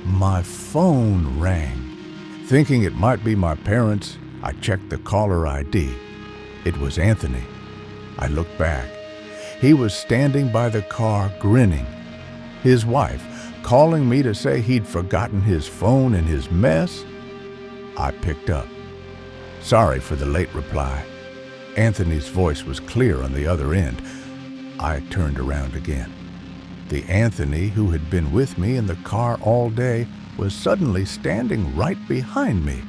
my phone rang. Thinking it might be my parents, I checked the caller ID. It was Anthony. I looked back. He was standing by the car, grinning. His wife, calling me to say he'd forgotten his phone in his mess. I picked up. Sorry for the late reply. Anthony's voice was clear on the other end. I turned around again. The Anthony who had been with me in the car all day was suddenly standing right behind me.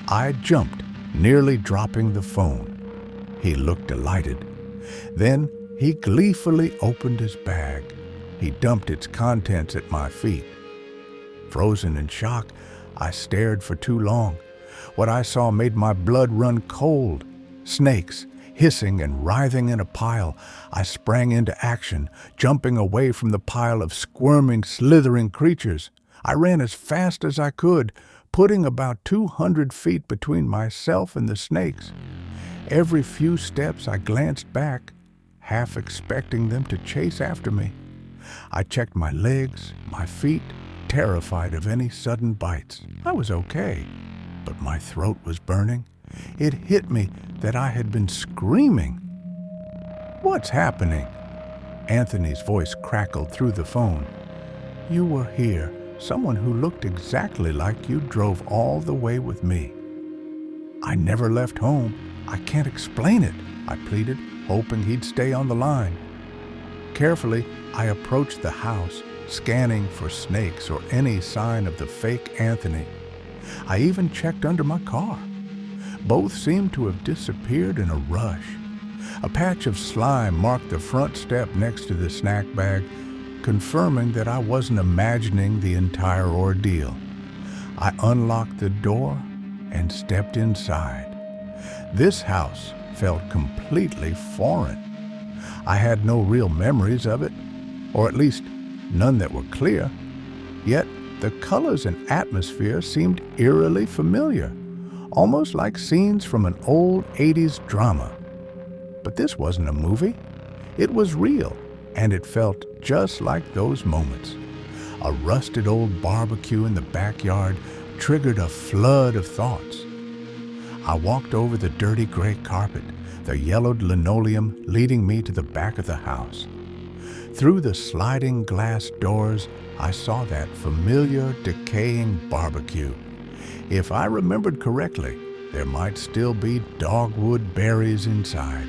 I jumped, nearly dropping the phone. He looked delighted. Then he gleefully opened his bag. He dumped its contents at my feet. Frozen in shock, I stared for too long. What I saw made my blood run cold. Snakes, hissing and writhing in a pile. I sprang into action, jumping away from the pile of squirming, slithering creatures. I ran as fast as I could, putting about 200 feet between myself and the snakes. Every few steps I glanced back, half expecting them to chase after me. I checked my legs, my feet, terrified of any sudden bites. I was okay, but my throat was burning. It hit me that I had been screaming. "What's happening?" Anthony's voice crackled through the phone. "You were here. Someone who looked exactly like you drove all the way with me." "I never left home. I can't explain it," I pleaded, hoping he'd stay on the line. Carefully, I approached the house, scanning for snakes or any sign of the fake Anthony. I even checked under my car. Both seemed to have disappeared in a rush. A patch of slime marked the front step next to the snack bag, confirming that I wasn't imagining the entire ordeal. I unlocked the door and stepped inside. This house felt completely foreign. I had no real memories of it, or at least none that were clear. Yet the colors and atmosphere seemed eerily familiar, almost like scenes from an old 80s drama. But this wasn't a movie. It was real, and it felt just like those moments. A rusted old barbecue in the backyard triggered a flood of thoughts. I walked over the dirty gray carpet, the yellowed linoleum leading me to the back of the house. Through the sliding glass doors, I saw that familiar, decaying barbecue. If I remembered correctly, there might still be dogwood berries inside.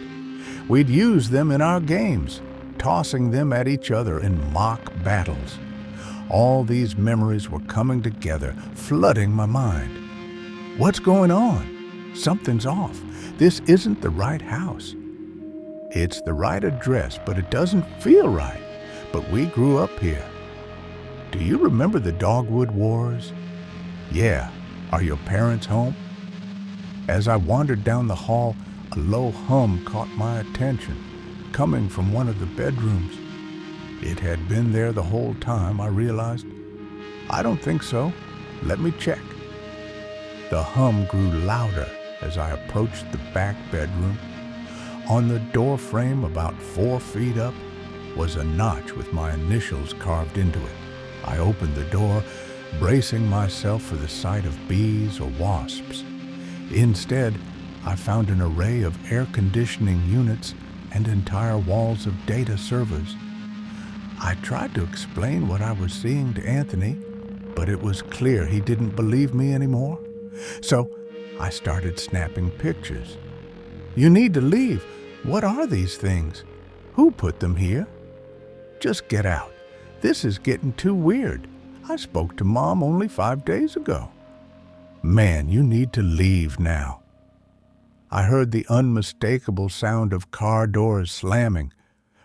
We'd use them in our games, tossing them at each other in mock battles. All these memories were coming together, flooding my mind. What's going on? Something's off. This isn't the right house. It's the right address, but it doesn't feel right. But we grew up here. Do you remember the Dogwood Wars? Yeah. Are your parents home? As I wandered down the hall, a low hum caught my attention, coming from one of the bedrooms. It had been there the whole time, I realized. I don't think so. Let me check. The hum grew louder as I approached the back bedroom. On the door frame, about 4 feet up, was a notch with my initials carved into it. I opened the door, bracing myself for the sight of bees or wasps. Instead, I found an array of air conditioning units and entire walls of data servers. I tried to explain what I was seeing to Anthony, but it was clear he didn't believe me anymore. So I started snapping pictures. "You need to leave. What are these things? Who put them here? Just get out. This is getting too weird. I spoke to Mom only 5 days ago." "Man, you need to leave now." I heard the unmistakable sound of car doors slamming.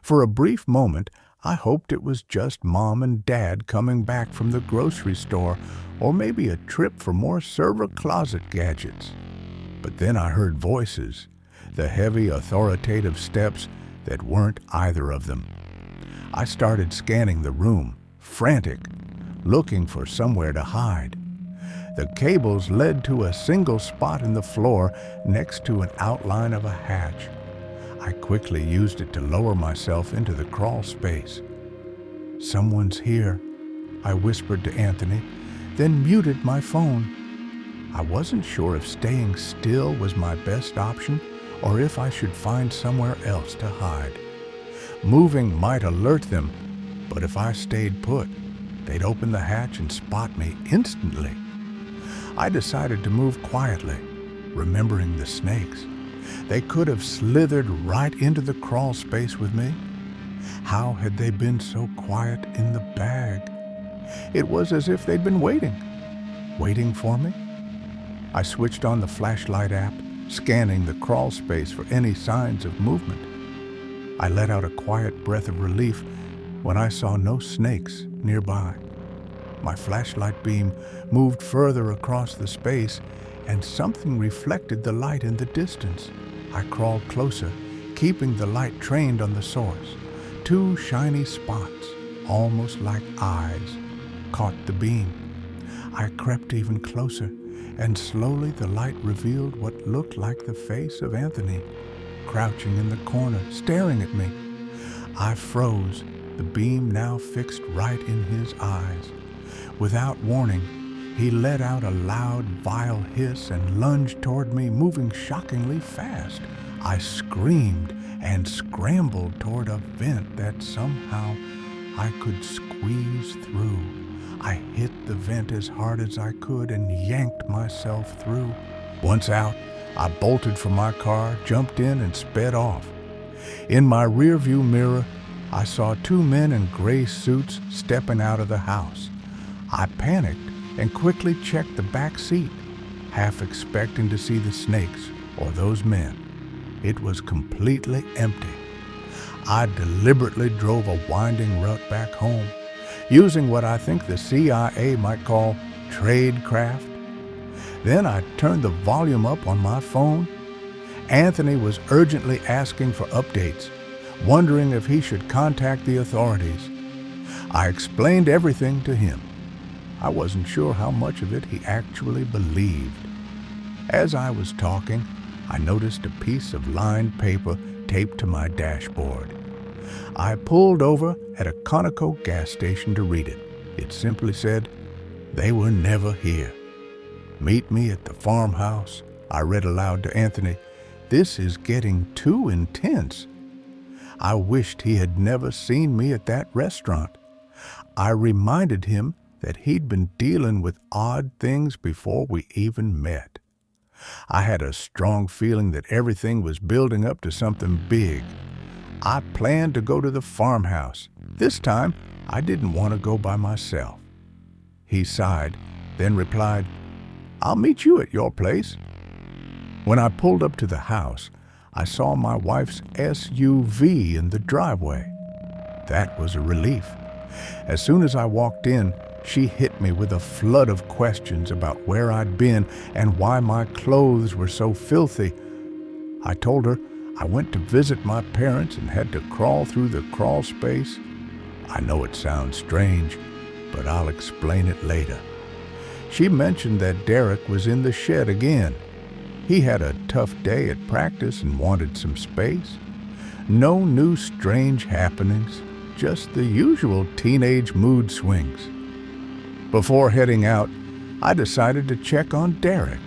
For a brief moment, I hoped it was just Mom and Dad coming back from the grocery store, or maybe a trip for more server closet gadgets. But then I heard voices, the heavy, authoritative steps that weren't either of them. I started scanning the room, frantic, looking for somewhere to hide. The cables led to a single spot in the floor next to an outline of a hatch. I quickly used it to lower myself into the crawl space. "Someone's here," I whispered to Anthony, then muted my phone. I wasn't sure if staying still was my best option or if I should find somewhere else to hide. Moving might alert them, but if I stayed put, they'd open the hatch and spot me instantly. I decided to move quietly, remembering the snakes. They could have slithered right into the crawl space with me. How had they been so quiet in the bag? It was as if they'd been waiting for me. I switched on the flashlight app, scanning the crawl space for any signs of movement. I let out a quiet breath of relief when I saw no snakes nearby. My flashlight beam moved further across the space, and something reflected the light in the distance. I crawled closer, keeping the light trained on the source. 2 shiny spots, almost like eyes, caught the beam. I crept even closer, and slowly the light revealed what looked like the face of Anthony, crouching in the corner, staring at me. I froze, the beam now fixed right in his eyes. Without warning, he let out a loud, vile hiss and lunged toward me, moving shockingly fast. I screamed and scrambled toward a vent that somehow I could squeeze through. I hit the vent as hard as I could and yanked myself through. Once out, I bolted for my car, jumped in, and sped off. In my rearview mirror, I saw 2 men in gray suits stepping out of the house. I panicked and quickly checked the back seat, half expecting to see the snakes or those men. It was completely empty. I deliberately drove a winding route back home, using what I think the CIA might call tradecraft. Then I turned the volume up on my phone. Anthony was urgently asking for updates, wondering if he should contact the authorities. I explained everything to him. I wasn't sure how much of it he actually believed. As I was talking, I noticed a piece of lined paper taped to my dashboard. I pulled over at a Conoco gas station to read it. It simply said, "They were never here. Meet me at the farmhouse." I read aloud to Anthony, "This is getting too intense." I wished he had never seen me at that restaurant. I reminded him that he'd been dealing with odd things before we even met. I had a strong feeling that everything was building up to something big. I planned to go to the farmhouse. This time, I didn't want to go by myself. He sighed, then replied, "I'll meet you at your place." When I pulled up to the house, I saw my wife's SUV in the driveway. That was a relief. As soon as I walked in, she hit me with a flood of questions about where I'd been and why my clothes were so filthy. I told her I went to visit my parents and had to crawl through the crawl space. I know it sounds strange, but I'll explain it later. She mentioned that Derek was in the shed again. He had a tough day at practice and wanted some space. No new strange happenings, just the usual teenage mood swings. Before heading out, I decided to check on Derek.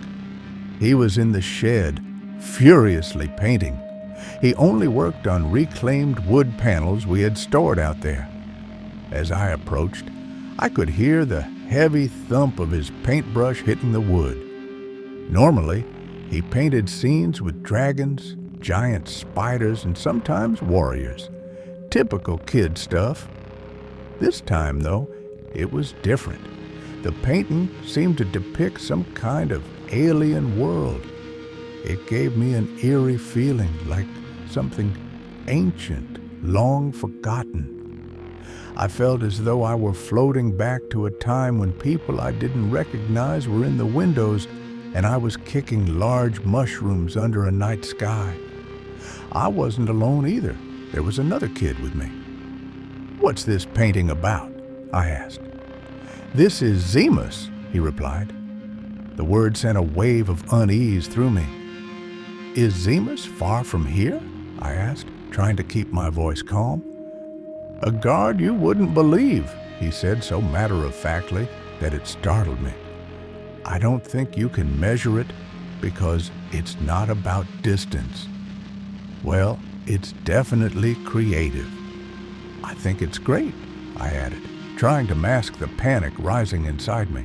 He was in the shed, furiously painting. He only worked on reclaimed wood panels we had stored out there. As I approached, I could hear the heavy thump of his paintbrush hitting the wood. Normally, he painted scenes with dragons, giant spiders, and sometimes warriors. Typical kid stuff. This time, though, it was different. The painting seemed to depict some kind of alien world. It gave me an eerie feeling, like something ancient, long forgotten. I felt as though I were floating back to a time when people I didn't recognize were in the windows and I was kicking large mushrooms under a night sky. I wasn't alone either. There was another kid with me. "What's this painting about?" I asked. "This is Zemus," he replied. The word sent a wave of unease through me. "Is Zemus far from here?" I asked, trying to keep my voice calm. "A guard you wouldn't believe," he said so matter-of-factly that it startled me. "I don't think you can measure it because it's not about distance." "Well, it's definitely creative." "I think it's great," I added, trying to mask the panic rising inside me.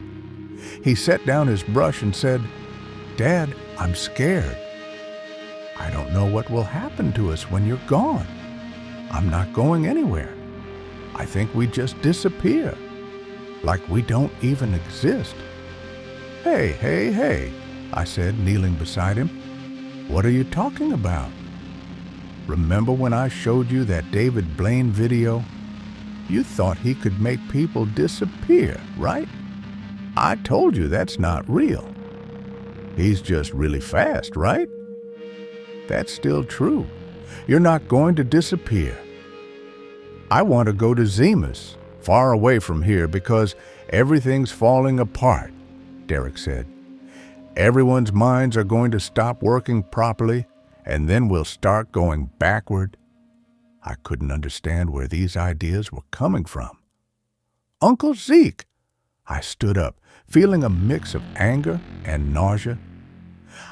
He set down his brush and said, "Dad, I'm scared. I don't know what will happen to us when you're gone. I'm not going anywhere. I think we just disappear, like we don't even exist." Hey, I said, kneeling beside him. "What are you talking about? Remember when I showed you that David Blaine video? You thought he could make people disappear, right? I told you that's not real. He's just really fast, right? That's still true. You're not going to disappear. I want to go to Zemus, far away from here, because everything's falling apart," Derek said. "Everyone's minds are going to stop working properly, and then we'll start going backward." I couldn't understand where these ideas were coming from. "Uncle Zeke!" I stood up, feeling a mix of anger and nausea.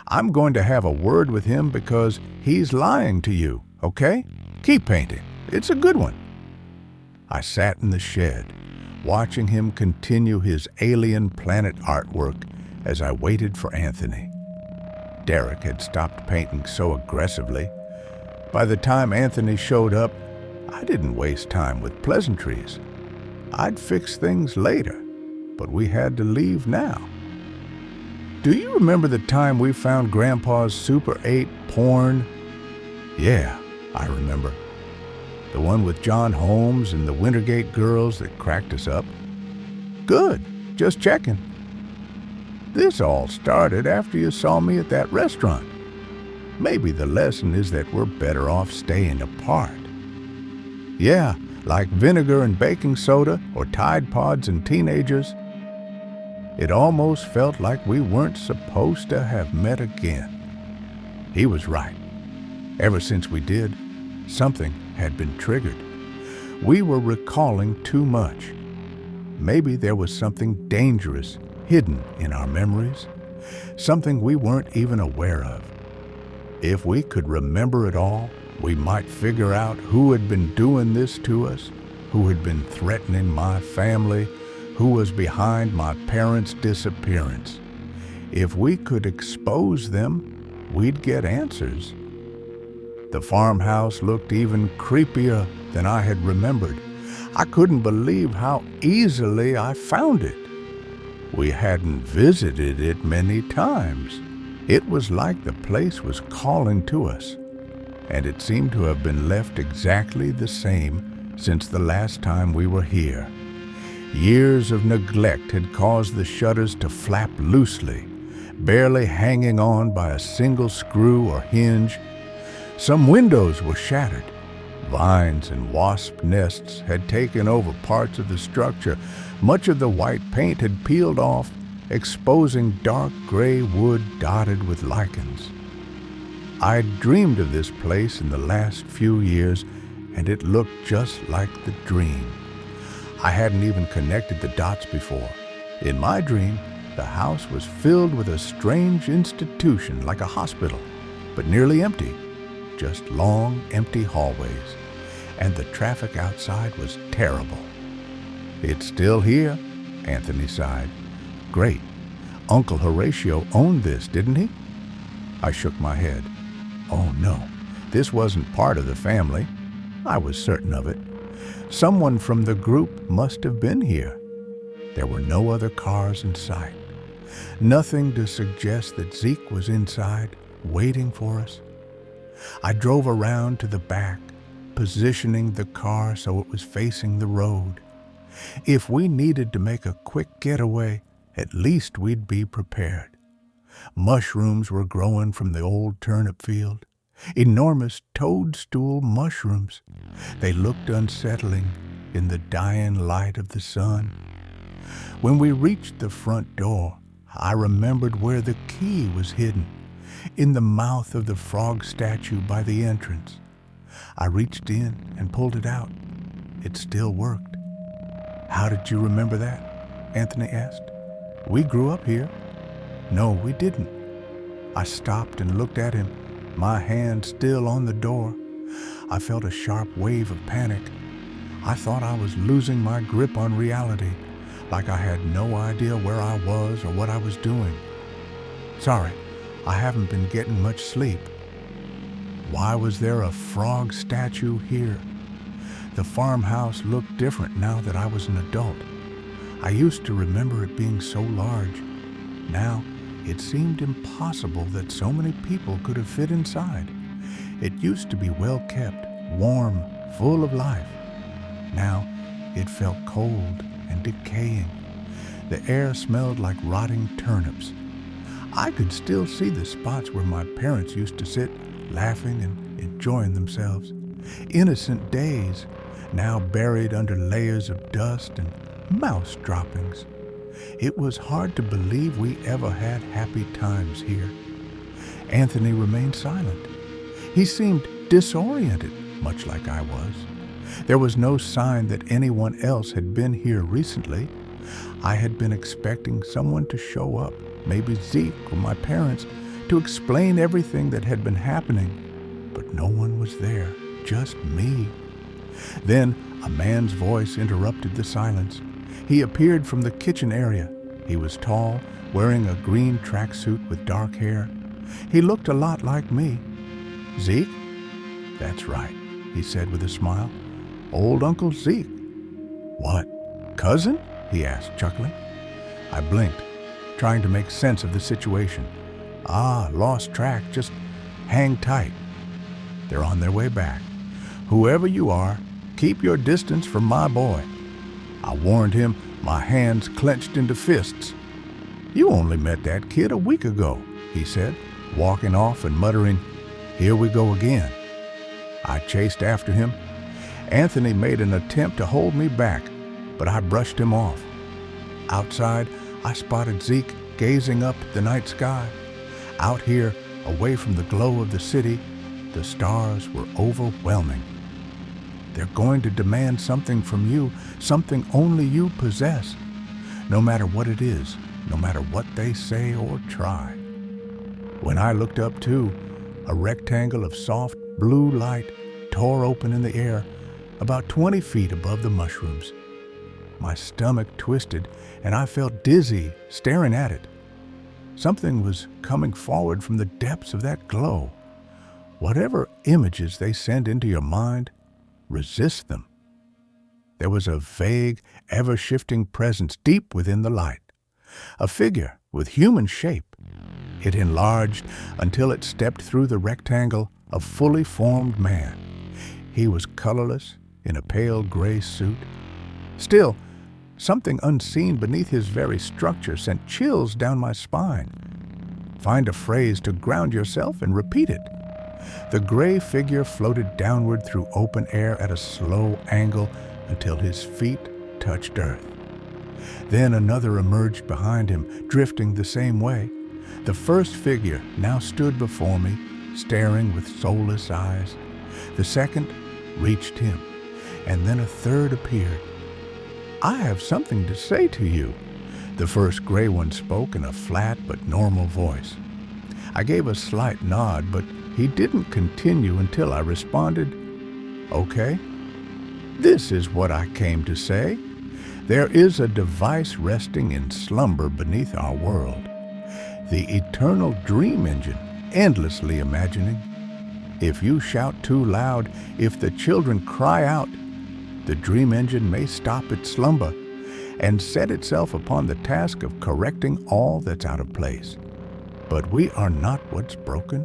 "I'm going to have a word with him because he's lying to you, okay? Keep painting. It's a good one." I sat in the shed, watching him continue his alien planet artwork as I waited for Anthony. Derek had stopped painting so aggressively. By the time Anthony showed up, I didn't waste time with pleasantries. I'd fix things later, but we had to leave now. "Do you remember the time we found Grandpa's Super 8 porn?" "Yeah, I remember. The one with John Holmes and the Wintergate girls that cracked us up." "Good, just checking." "This all started after you saw me at that restaurant. Maybe the lesson is that we're better off staying apart." "Yeah, like vinegar and baking soda or Tide Pods and teenagers." It almost felt like we weren't supposed to have met again. He was right. Ever since we did, something had been triggered. We were recalling too much. Maybe there was something dangerous hidden in our memories, something we weren't even aware of. If we could remember it all, we might figure out who had been doing this to us, who had been threatening my family, who was behind my parents' disappearance. If we could expose them, we'd get answers. The farmhouse looked even creepier than I had remembered. I couldn't believe how easily I found it. We hadn't visited it many times. It was like the place was calling to us, and it seemed to have been left exactly the same since the last time we were here. Years of neglect had caused the shutters to flap loosely, barely hanging on by a single screw or hinge. Some windows were shattered. Vines and wasp nests had taken over parts of the structure. Much of the white paint had peeled off, exposing dark gray wood dotted with lichens. I'd dreamed of this place in the last few years, and it looked just like the dream. I hadn't even connected the dots before. In my dream, the house was filled with a strange institution like a hospital, but nearly empty. Just long, empty hallways, and the traffic outside was terrible. "It's still here," Anthony sighed. "Great. Uncle Horatio owned this, didn't he?" I shook my head. Oh no, this wasn't part of the family. I was certain of it. Someone from the group must have been here. There were no other cars in sight. Nothing to suggest that Zeke was inside, waiting for us. I drove around to the back, positioning the car so it was facing the road. If we needed to make a quick getaway, at least we'd be prepared. Mushrooms were growing from the old turnip field. Enormous toadstool mushrooms. They looked unsettling in the dying light of the sun. When we reached the front door, I remembered where the key was hidden, in the mouth of the frog statue by the entrance. I reached in and pulled it out. It still worked. "How did you remember that?" Anthony asked. "We grew up here." "No, we didn't." I stopped and looked at him, my hand still on the door. I felt a sharp wave of panic. I thought I was losing my grip on reality, like I had no idea where I was or what I was doing. "Sorry, I haven't been getting much sleep." Why was there a frog statue here? The farmhouse looked different now that I was an adult. I used to remember it being so large. Now, it seemed impossible that so many people could have fit inside. It used to be well kept, warm, full of life. Now, it felt cold and decaying. The air smelled like rotting turnips. I could still see the spots where my parents used to sit, laughing and enjoying themselves. Innocent days, now buried under layers of dust and mouse droppings. It was hard to believe we ever had happy times here. Anthony remained silent. He seemed disoriented, much like I was. There was no sign that anyone else had been here recently. I had been expecting someone to show up, maybe Zeke or my parents, to explain everything that had been happening. But no one was there, just me. Then a man's voice interrupted the silence. He appeared from the kitchen area. He was tall, wearing a green tracksuit with dark hair. He looked a lot like me. "Zeke?" "That's right," he said with a smile. "Old Uncle Zeke." "What, cousin?" he asked, chuckling. I blinked, trying to make sense of the situation. Lost track. Just hang tight. They're on their way back. Whoever you are, keep your distance from my boy." I warned him, my hands clenched into fists. "You only met that kid a week ago," he said, walking off and muttering, "Here we go again." I chased after him. Anthony made an attempt to hold me back, but I brushed him off. Outside, I spotted Zeke gazing up at the night sky. Out here, away from the glow of the city, the stars were overwhelming. "They're going to demand something from you, something only you possess, no matter what it is, no matter what they say or try." When I looked up too, a rectangle of soft blue light tore open in the air, about 20 feet above the mushrooms. My stomach twisted, and I felt dizzy staring at it. Something was coming forward from the depths of that glow. Whatever images they send into your mind, resist them. There was a vague, ever-shifting presence deep within the light. A figure with human shape. It enlarged until it stepped through the rectangle, a fully formed man. He was colorless, in a pale gray suit. Still, something unseen beneath his very structure sent chills down my spine. Find a phrase to ground yourself and repeat it. The gray figure floated downward through open air at a slow angle until his feet touched earth. Then another emerged behind him, drifting the same way. The first figure now stood before me, staring with soulless eyes. The second, reached him, and then a third appeared. "I have something to say to you," the first gray one spoke in a flat but normal voice. I gave a slight nod, but he didn't continue until I responded, "Okay. This is what I came to say. There is a device resting in slumber beneath our world, the eternal dream engine, endlessly imagining. If you shout too loud, if the children cry out, the dream engine may stop its slumber and set itself upon the task of correcting all that's out of place. But we are not what's broken.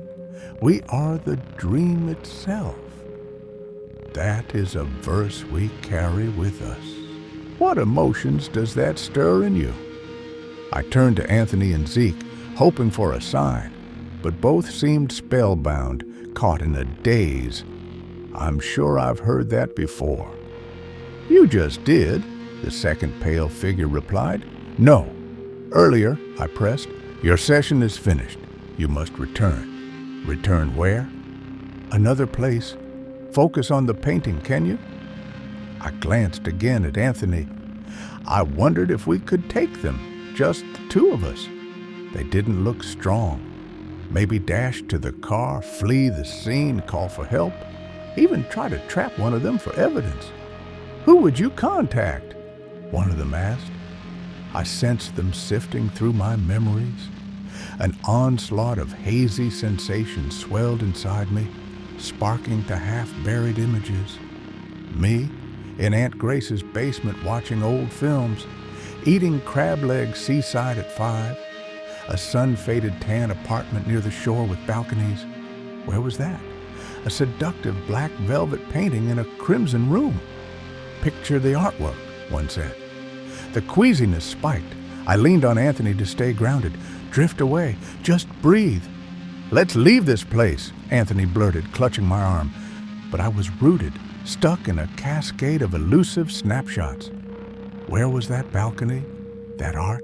We are the dream itself." That is a verse we carry with us. What emotions does that stir in you? I turned to Anthony and Zeke, hoping for a sign, but both seemed spellbound, caught in a daze. "I'm sure I've heard that before." "You just did," the second pale figure replied. "No. Earlier," I pressed. "Your session is finished. You must return." "Return where?" "Another place. Focus on the painting, can you?" I glanced again at Anthony. I wondered if we could take them, just the two of us. They didn't look strong. Maybe dash to the car, flee the scene, call for help, even try to trap one of them for evidence. "Who would you contact?" one of them asked. I sensed them sifting through my memories. An onslaught of hazy sensations swelled inside me, sparking to half-buried images. Me, in Aunt Grace's basement watching old films, eating crab legs seaside at 5, a sun-faded tan apartment near the shore with balconies. Where was that? A seductive black velvet painting in a crimson room. "Picture the artwork," one said. The queasiness spiked. I leaned on Anthony to stay grounded. "Drift away. Just breathe." "Let's leave this place," Anthony blurted, clutching my arm. But I was rooted, stuck in a cascade of elusive snapshots. Where was that balcony? That art?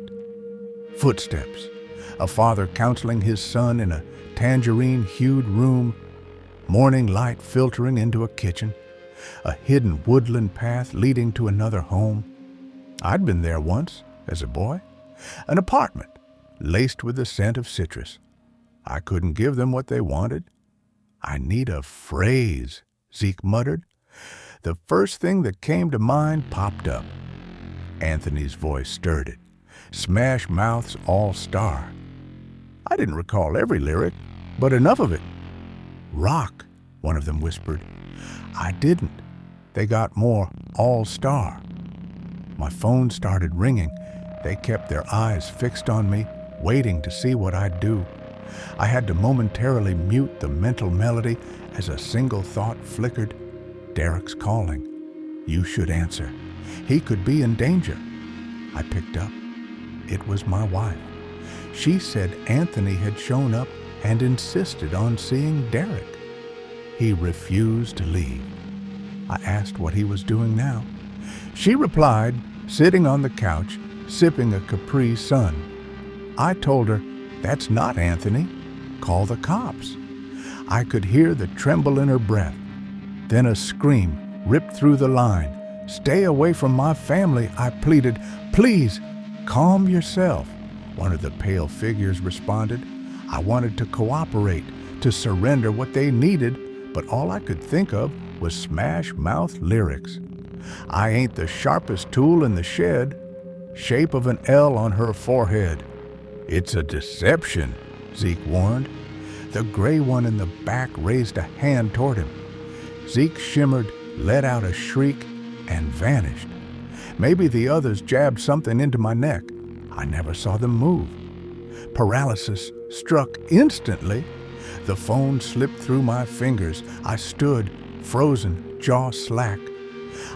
Footsteps. A father counseling his son in a tangerine-hued room. Morning light filtering into a kitchen. A hidden woodland path leading to another home. I'd been there once, as a boy. An apartment, laced with the scent of citrus. I couldn't give them what they wanted. "I need a phrase," Zeke muttered. The first thing that came to mind popped up. Anthony's voice stirred it. Smash Mouth's All-Star. I didn't recall every lyric, but enough of it. "Rock," one of them whispered. I didn't. They got more All-Star. My phone started ringing. They kept their eyes fixed on me, waiting to see what I'd do. I had to momentarily mute the mental melody as a single thought flickered. Derek's calling. You should answer. He could be in danger. I picked up. It was my wife. She said Anthony had shown up and insisted on seeing Derek. He refused to leave. I asked what he was doing now. She replied, sitting on the couch, sipping a Capri Sun. I told her, "That's not Anthony. Call the cops." I could hear the tremble in her breath. Then a scream ripped through the line. "Stay away from my family," I pleaded. "Please, calm yourself," one of the pale figures responded. I wanted to cooperate, to surrender what they needed, but all I could think of was Smash Mouth lyrics. I ain't the sharpest tool in the shed. Shape of an L on her forehead. It's a deception, Zeke warned. The gray one in the back raised a hand toward him. Zeke shimmered, let out a shriek, and vanished. Maybe the others jabbed something into my neck. I never saw them move. Paralysis struck instantly. The phone slipped through my fingers. I stood, frozen, jaw slack.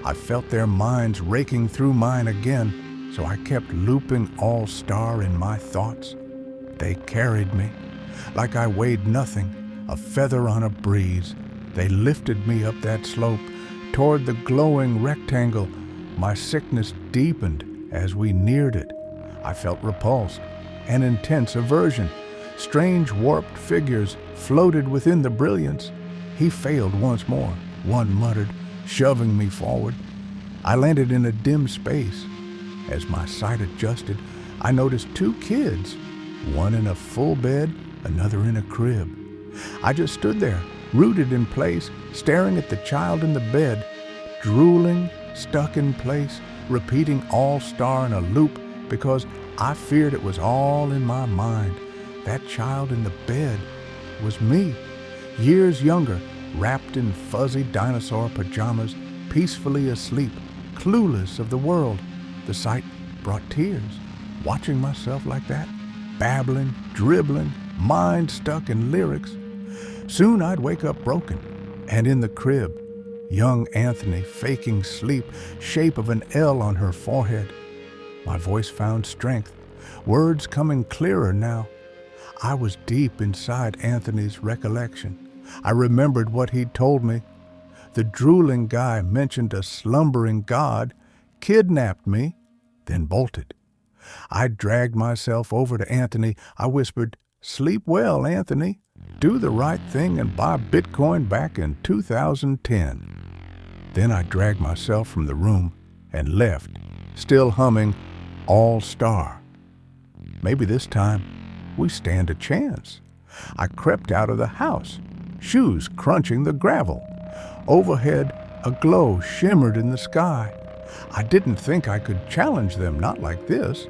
I felt their minds raking through mine again, so I kept looping All-Star in my thoughts. They carried me, like I weighed nothing, a feather on a breeze. They lifted me up that slope, toward the glowing rectangle. My sickness deepened as we neared it. I felt repulsed, an intense aversion. Strange warped figures floated within the brilliance. He failed once more. One muttered, shoving me forward. I landed in a dim space. As my sight adjusted, I noticed two kids, one in a full bed, another in a crib. I just stood there, rooted in place, staring at the child in the bed, drooling, stuck in place, repeating All-Star in a loop because I feared it was all in my mind. That child in the bed was me, years younger, wrapped in fuzzy dinosaur pajamas, peacefully asleep, clueless of the world. The sight brought tears, watching myself like that, babbling, dribbling, mind stuck in lyrics. Soon I'd wake up broken, and in the crib, young Anthony faking sleep, shape of an L on her forehead. My voice found strength, words coming clearer now. I was deep inside Anthony's recollection. I remembered what he'd told me. The drooling guy mentioned a slumbering god, kidnapped me, then bolted. I dragged myself over to Anthony. I whispered, "Sleep well, Anthony. Do the right thing and buy Bitcoin back in 2010. Then I dragged myself from the room and left, still humming All-Star. Maybe this time we stand a chance. I crept out of the house, shoes crunching the gravel. Overhead, a glow shimmered in the sky. I didn't think I could challenge them, not like this.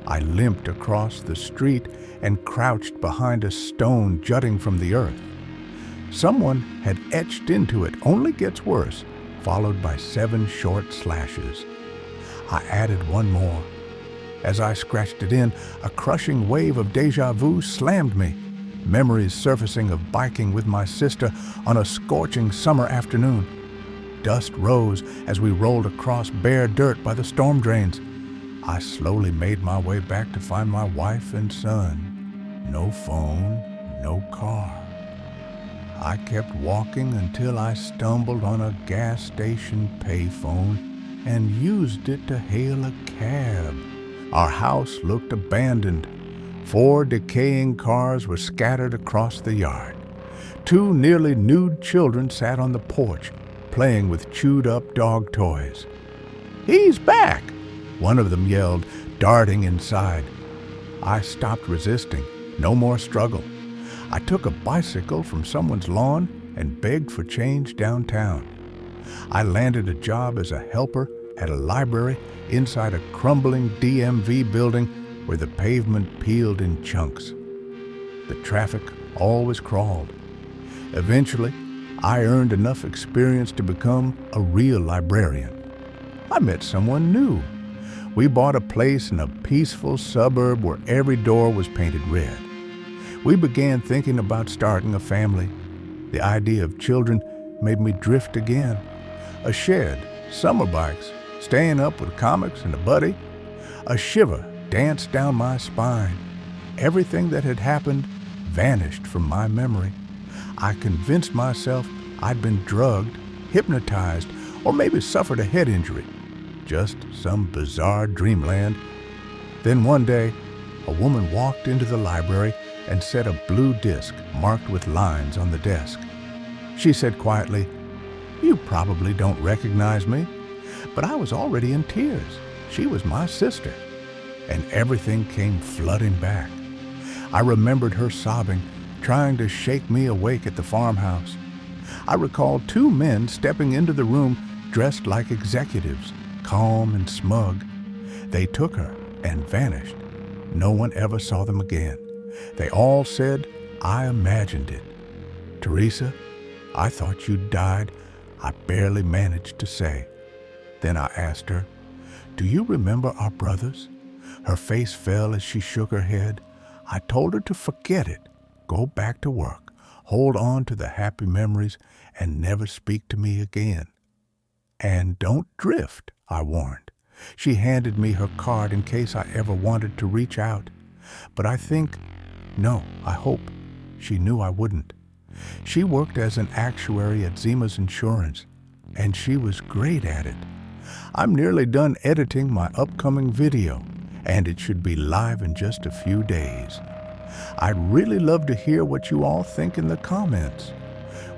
I limped across the street and crouched behind a stone jutting from the earth. Someone had etched into it, "Only gets worse," followed by 7 short slashes. I added one more. As I scratched it in, a crushing wave of déjà vu slammed me. Memories surfacing of biking with my sister on a scorching summer afternoon. Dust rose as we rolled across bare dirt by the storm drains. I slowly made my way back to find my wife and son. No phone, no car. I kept walking until I stumbled on a gas station payphone and used it to hail a cab. Our house looked abandoned. 4 decaying cars were scattered across the yard. 2 nearly nude children sat on the porch, playing with chewed-up dog toys. "He's back!" one of them yelled, darting inside. I stopped resisting. No more struggle. I took a bicycle from someone's lawn and begged for change downtown. I landed a job as a helper at a library inside a crumbling DMV building where the pavement peeled in chunks. The traffic always crawled. Eventually, I earned enough experience to become a real librarian. I met someone new. We bought a place in a peaceful suburb where every door was painted red. We began thinking about starting a family. The idea of children made me drift again. A shed, summer bikes, staying up with comics and a buddy. A shiver danced down my spine. Everything that had happened vanished from my memory. I convinced myself I'd been drugged, hypnotized, or maybe suffered a head injury. Just some bizarre dreamland. Then one day, a woman walked into the library and set a blue disc marked with lines on the desk. She said quietly, "You probably don't recognize me," but I was already in tears. She was my sister. And everything came flooding back. I remembered her sobbing, trying to shake me awake at the farmhouse. I recalled 2 men stepping into the room dressed like executives, calm and smug. They took her and vanished. No one ever saw them again. They all said, "I imagined it." "Teresa, I thought you'd died," I barely managed to say. Then I asked her, "Do you remember our brothers?" Her face fell as she shook her head. I told her to forget it, go back to work, hold on to the happy memories, and never speak to me again. "And don't drift," I warned. She handed me her card in case I ever wanted to reach out. But I hope, she knew I wouldn't. She worked as an actuary at Zima's Insurance, and she was great at it. I'm nearly done editing my upcoming video, and it should be live in just a few days. I'd really love to hear what you all think in the comments.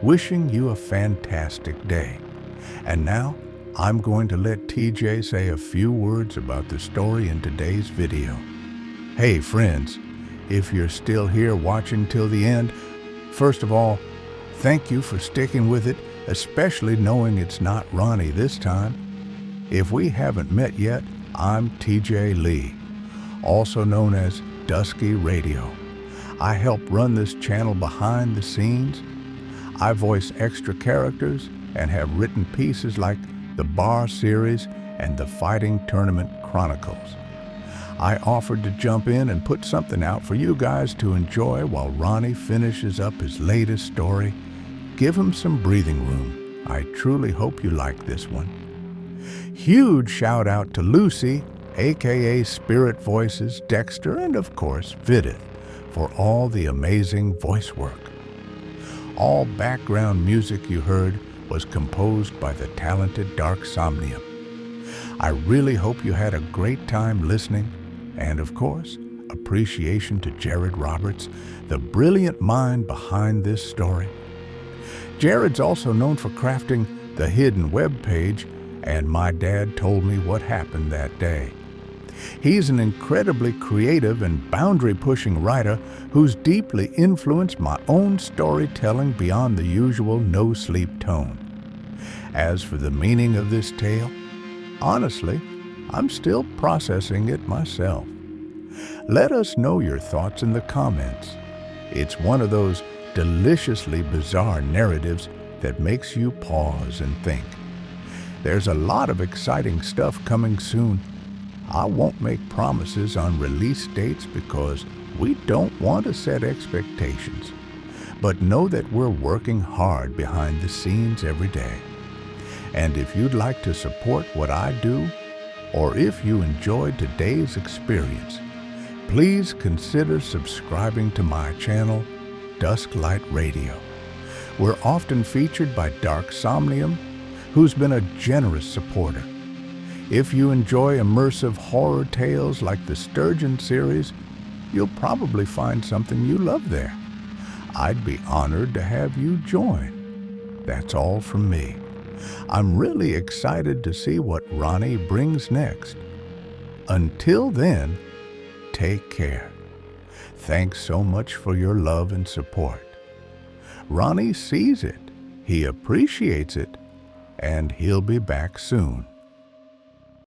Wishing you a fantastic day. And now, I'm going to let TJ say a few words about the story in today's video. Hey friends, if you're still here watching till the end, first of all, thank you for sticking with it, especially knowing it's not Ronnie this time. If we haven't met yet, I'm TJ Lee, also known as Dusky Radio. I help run this channel behind the scenes. I voice extra characters and have written pieces like the Bar series and the Fighting Tournament Chronicles. I offered to jump in and put something out for you guys to enjoy while Ronnie finishes up his latest story. Give him some breathing room. I truly hope you like this one. Huge shout out to Lucy, aka Spirit Voices, Dexter, and of course Vidith for all the amazing voice work. All background music you heard was composed by the talented Dark Somnium. I really hope you had a great time listening, and of course, appreciation to Jared Roberts, the brilliant mind behind this story. Jared's also known for crafting the hidden web page, and My Dad Told Me What Happened That Day. He's an incredibly creative and boundary-pushing writer who's deeply influenced my own storytelling beyond the usual no-sleep tone. As for the meaning of this tale, honestly, I'm still processing it myself. Let us know your thoughts in the comments. It's one of those deliciously bizarre narratives that makes you pause and think. There's a lot of exciting stuff coming soon. I won't make promises on release dates because we don't want to set expectations. But know that we're working hard behind the scenes every day. And if you'd like to support what I do, or if you enjoyed today's experience, please consider subscribing to my channel, Dusklight Radio. We're often featured by Dark Somnium, who's been a generous supporter. If you enjoy immersive horror tales like the Sturgeon series, you'll probably find something you love there. I'd be honored to have you join. That's all from me. I'm really excited to see what Ronnie brings next. Until then, take care. Thanks so much for your love and support. Ronnie sees it, he appreciates it, and he'll be back soon.